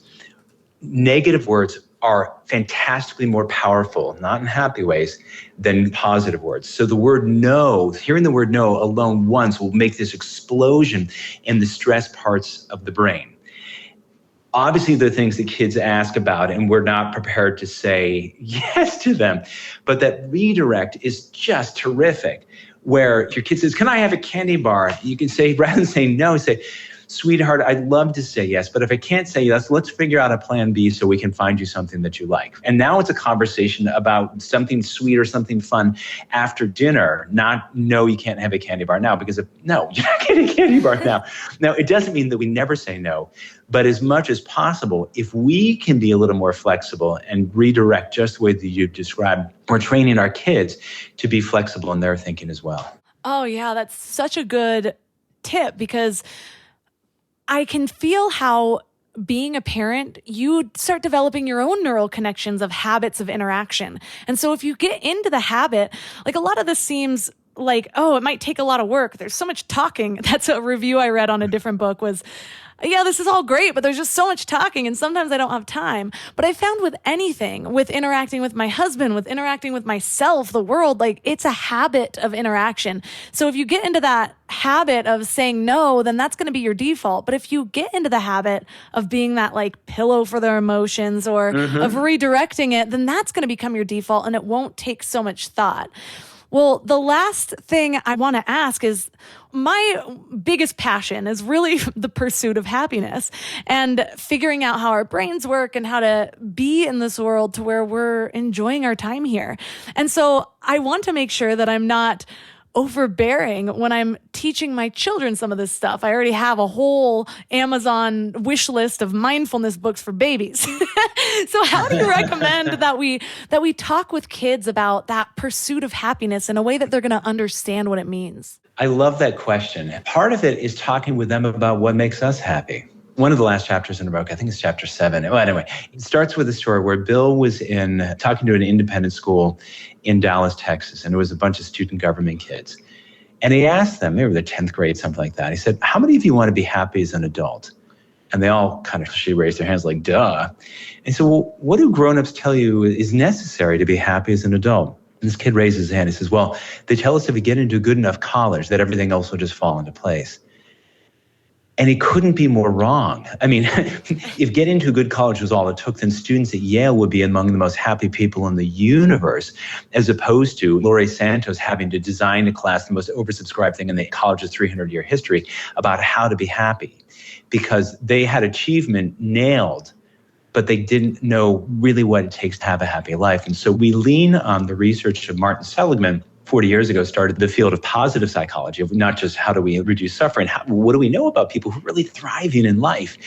S4: negative words are fantastically more powerful, not in happy ways, than positive words. So the word no, hearing the word no alone once will make this explosion in the stress parts of the brain. Obviously, there are things that kids ask about, and we're not prepared to say yes to them. But that redirect is just terrific, where if your kid says, can I have a candy bar? You can say, rather than saying no, say, sweetheart, I'd love to say yes, but if I can't say yes, let's figure out a plan B so we can find you something that you like. And now it's a conversation about something sweet or something fun after dinner, not, no, you can't have a candy bar now, because no, you're not getting a candy bar now. Now, it doesn't mean that we never say no, but as much as possible, if we can be a little more flexible and redirect just the way that you described, we're training our kids to be flexible in their thinking as well.
S3: Oh, yeah, that's such a good tip, because I can feel how being a parent, you start developing your own neural connections of habits of interaction. And so if you get into the habit, like a lot of this seems like, oh, it might take a lot of work. There's so much talking. That's a review I read on a different book was, yeah, this is all great, but there's just so much talking and sometimes I don't have time. But I found with anything, with interacting with my husband, with interacting with myself, the world, like it's a habit of interaction. So if you get into that habit of saying no, then that's going to be your default. But if you get into the habit of being that like pillow for their emotions or of redirecting it, then that's going to become your default and it won't take so much thought. Well, the last thing I want to ask is my biggest passion is really the pursuit of happiness and figuring out how our brains work and how to be in this world to where we're enjoying our time here. And so I want to make sure that I'm not overbearing when I'm teaching my children some of this stuff. I already have a whole Amazon wish list of mindfulness books for babies. So how do you recommend that we talk with kids about that pursuit of happiness in a way that they're going to understand what it means?
S4: I love that question. Part of it is talking with them about what makes us happy. One of the last chapters in the book, I think it's chapter 7. Well, anyway, it starts with a story where Bill was talking to an independent school in Dallas, Texas, and it was a bunch of student government kids. And he asked them, maybe they're 10th grade, something like that. He said, how many of you want to be happy as an adult? And they all kind of raised their hands like, duh. And so, well, what do grown-ups tell you is necessary to be happy as an adult? And this kid raises his hand. He says, well, they tell us if we get into a good enough college that everything else will just fall into place. And he couldn't be more wrong. I mean, if getting into a good college was all it took, then students at Yale would be among the most happy people in the universe, as opposed to Laurie Santos having to design a class, the most oversubscribed thing in the college's 300-year history, about how to be happy. Because they had achievement nailed, but they didn't know really what it takes to have a happy life. And so we lean on the research of Martin Seligman, 40 years ago, started the field of positive psychology, of not just how do we reduce suffering, what do we know about people who are really thriving in life?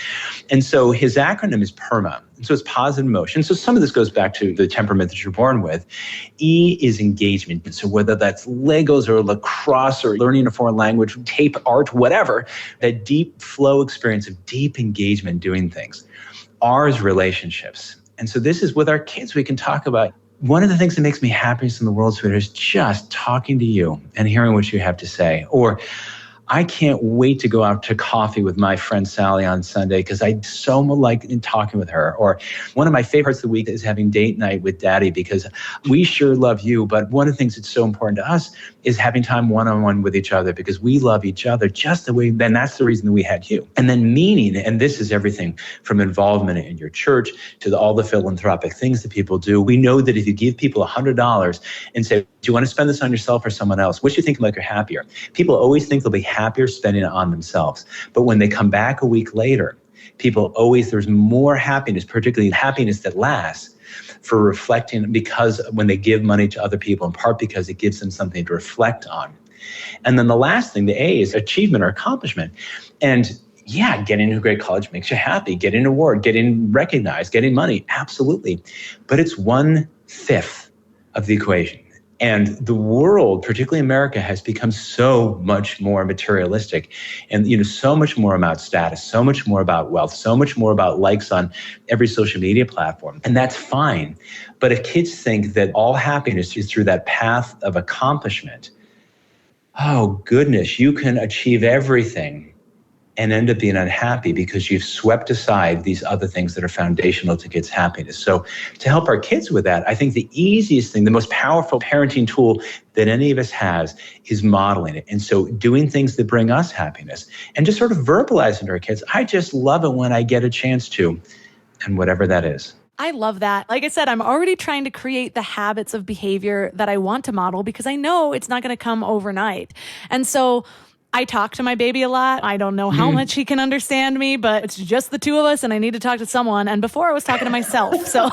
S4: And so his acronym is PERMA. So it's positive emotion. So some of this goes back to the temperament that you're born with. E is engagement. So whether that's Legos or lacrosse or learning a foreign language, tape art, whatever, that deep flow experience of deep engagement doing things. R is relationships. And so this is with our kids, we can talk about one of the things that makes me happiest in the world, sweetheart, is just talking to you and hearing what you have to say. Or I can't wait to go out to coffee with my friend Sally on Sunday because I so like in talking with her. Or one of my favorite parts of the week is having date night with Daddy because we sure love you. But one of the things that's so important to us is having time one-on-one with each other because we love each other just the way, then that's the reason that we had you. And then meaning, and this is everything from involvement in your church to all the philanthropic things that people do. We know that if you give people $100 and say, do you want to spend this on yourself or someone else? What do you think will make you happier? People always think they'll be happier spending it on themselves. But when they come back a week later, there's more happiness, particularly happiness that lasts, for reflecting, because when they give money to other people, in part because it gives them something to reflect on. And then the last thing, the A, is achievement or accomplishment. And yeah, getting into a great college makes you happy. Getting an award, getting recognized, getting money, absolutely. But it's 1/5 of the equation. And the world, particularly America, has become so much more materialistic and, so much more about status, so much more about wealth, so much more about likes on every social media platform. And that's fine. But if kids think that all happiness is through that path of accomplishment, oh goodness, you can achieve everything and end up being unhappy because you've swept aside these other things that are foundational to kids' happiness. So to help our kids with that, I think the easiest thing, the most powerful parenting tool that any of us has is modeling it. And so doing things that bring us happiness and just sort of verbalizing to our kids, I just love it when I get a chance to, and whatever that is.
S3: I love that. Like I said, I'm already trying to create the habits of behavior that I want to model because I know it's not going to come overnight. And so I talk to my baby a lot. I don't know how much he can understand me, but it's just the two of us and I need to talk to someone. And before I was talking to myself. So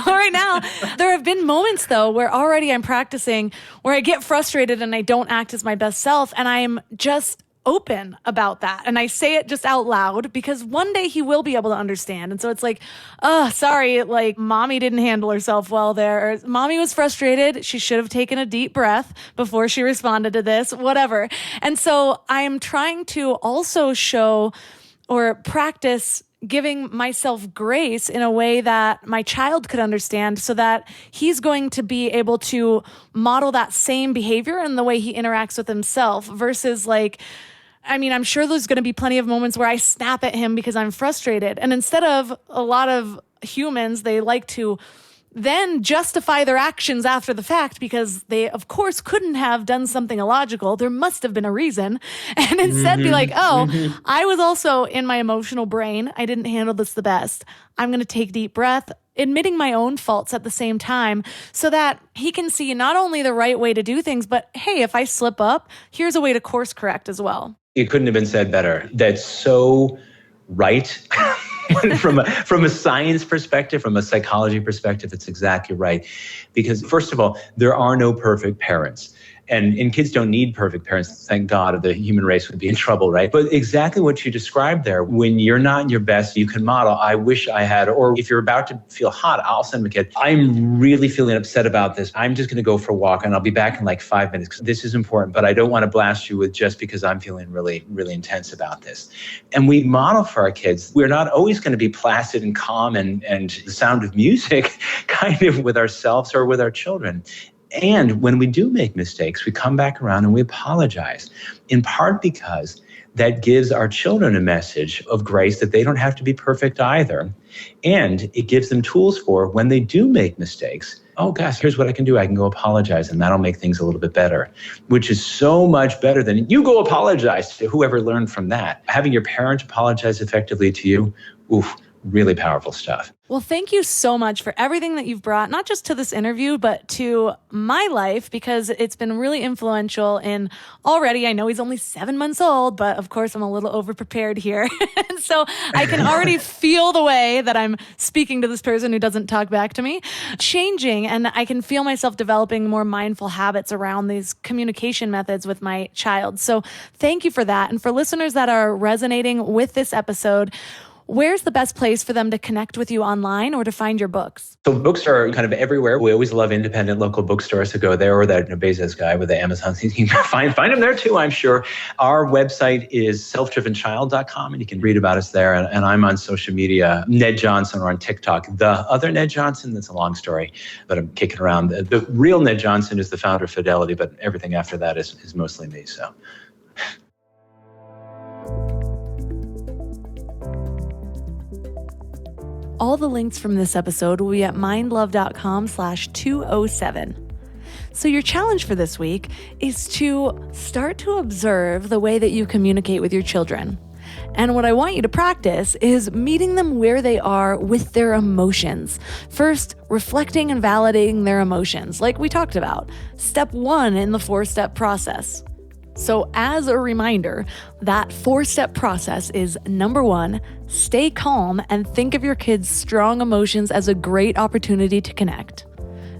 S3: right now, there have been moments though, where already I'm practicing where I get frustrated and I don't act as my best self. And I'm just open about that. And I say it just out loud because one day he will be able to understand. And so it's like, oh, sorry, like mommy didn't handle herself well there. Or mommy was frustrated. She should have taken a deep breath before she responded to this, whatever. And so I'm trying to also show or practice giving myself grace in a way that my child could understand so that he's going to be able to model that same behavior in the way he interacts with himself versus I'm sure there's going to be plenty of moments where I snap at him because I'm frustrated. And instead of a lot of humans, they like to then justify their actions after the fact because they, of course, couldn't have done something illogical. There must have been a reason. And instead be like, I was also in my emotional brain. I didn't handle this the best. I'm going to take deep breath, admitting my own faults at the same time so that he can see not only the right way to do things, but hey, if I slip up, here's a way to course correct as well.
S4: It couldn't have been said better. That's so right. from a science perspective, from a psychology perspective, it's exactly right. Because first of all, there are no perfect parents. And kids don't need perfect parents. Thank God, or the human race would be in trouble, right? But exactly what you described there, when you're not your best, you can model, I wish I had, or if you're about to feel hot, I'll send a kid, I'm really feeling upset about this. I'm just going to go for a walk and I'll be back in like 5 minutes. This is important, but I don't want to blast you with just because I'm feeling really, really intense about this. And we model for our kids. We're not always going to be placid and calm and the sound of music kind of with ourselves or with our children. And when we do make mistakes, we come back around and we apologize, in part because that gives our children a message of grace that they don't have to be perfect either. And it gives them tools for when they do make mistakes. Oh, gosh, here's what I can do. I can go apologize, and that'll make things a little bit better, which is so much better than you go apologize to whoever learned from that. Having your parent apologize effectively to you, really powerful stuff.
S3: Well, thank you so much for everything that you've brought, not just to this interview, but to my life, because it's been really influential in already. I know he's only 7 months old, but of course I'm a little overprepared here. And so I can already feel the way that I'm speaking to this person who doesn't talk back to me changing. And I can feel myself developing more mindful habits around these communication methods with my child. So thank you for that. And for listeners that are resonating with this episode, where's the best place for them to connect with you online or to find your books?
S4: So books are kind of everywhere. We always love independent local bookstores to go there, or that Bezos guy with the Amazon. You can find them there too, I'm sure. Our website is selfdrivenchild.com, and you can read about us there. And I'm on social media, Ned Johnson, or on TikTok. The other Ned Johnson, that's a long story, but I'm kicking around. The real Ned Johnson is the founder of Fidelity, but everything after that is mostly me. So.
S3: All the links from this episode will be at mindlove.com/207. So your challenge for this week is to start to observe the way that you communicate with your children. And what I want you to practice is meeting them where they are with their emotions. First, reflecting and validating their emotions, like we talked about. Step 1 in the 4-step process. So as a reminder, that 4-step process is number 1, stay calm and think of your kids' strong emotions as a great opportunity to connect.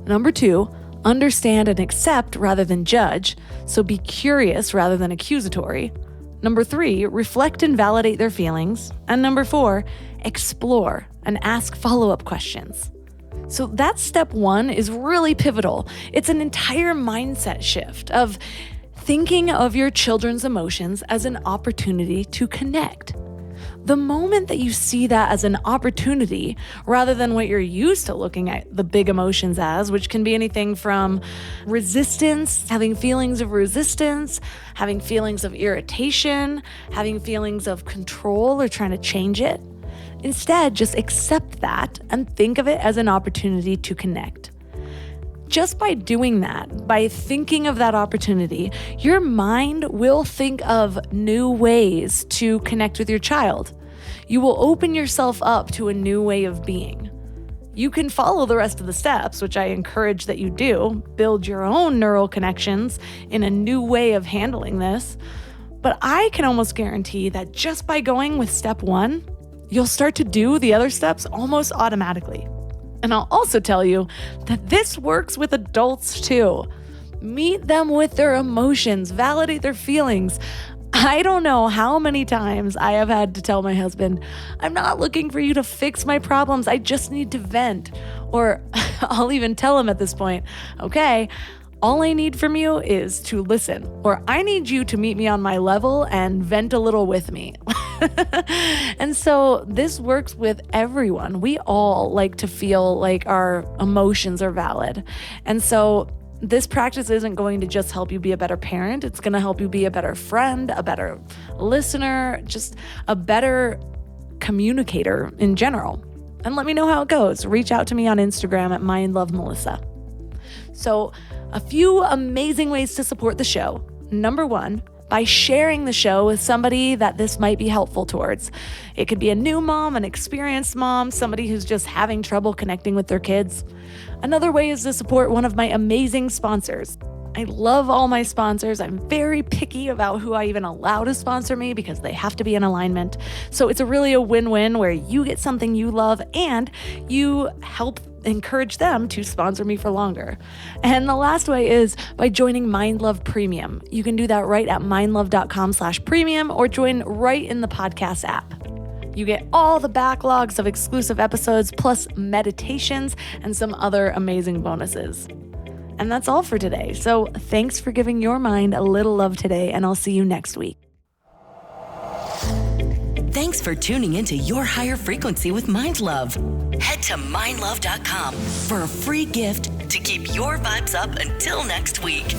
S3: Number 2, understand and accept rather than judge, so be curious rather than accusatory. Number 3, reflect and validate their feelings. And number 4, explore and ask follow-up questions. So that step 1 is really pivotal. It's an entire mindset shift of thinking of your children's emotions as an opportunity to connect. The moment that you see that as an opportunity, rather than what you're used to looking at the big emotions as, which can be anything from resistance, having feelings of resistance, having feelings of irritation, having feelings of control or trying to change it. Instead, just accept that and think of it as an opportunity to connect. Just by doing that, by thinking of that opportunity, your mind will think of new ways to connect with your child. You will open yourself up to a new way of being. You can follow the rest of the steps, which I encourage that you do, build your own neural connections in a new way of handling this. But I can almost guarantee that just by going with step 1, you'll start to do the other steps almost automatically. And I'll also tell you that this works with adults too. Meet them with their emotions, validate their feelings. I don't know how many times I have had to tell my husband, I'm not looking for you to fix my problems, I just need to vent. Or I'll even tell him at this point, okay, all I need from you is to listen, or I need you to meet me on my level and vent a little with me. And so this works with everyone. We all like to feel like our emotions are valid. And so this practice isn't going to just help you be a better parent. It's going to help you be a better friend, a better listener, just a better communicator in general. And let me know how it goes. Reach out to me on Instagram at mindlovemelissa. So a few amazing ways to support the show. Number one, by sharing the show with somebody that this might be helpful towards. It could be a new mom, an experienced mom, somebody who's just having trouble connecting with their kids. Another way is to support one of my amazing sponsors. I love all my sponsors. I'm very picky about who I even allow to sponsor me because they have to be in alignment. So it's really a win-win where you get something you love and you help encourage them to sponsor me for longer. And the last way is by joining Mind Love Premium. You can do that right at mindlove.com/premium or join right in the podcast app. You get all the backlogs of exclusive episodes plus meditations and some other amazing bonuses. And that's all for today. So thanks for giving your mind a little love today, and I'll see you next week.
S5: Thanks for tuning into Your Higher Frequency with Mind Love. Head to mindlove.com for a free gift to keep your vibes up until next week.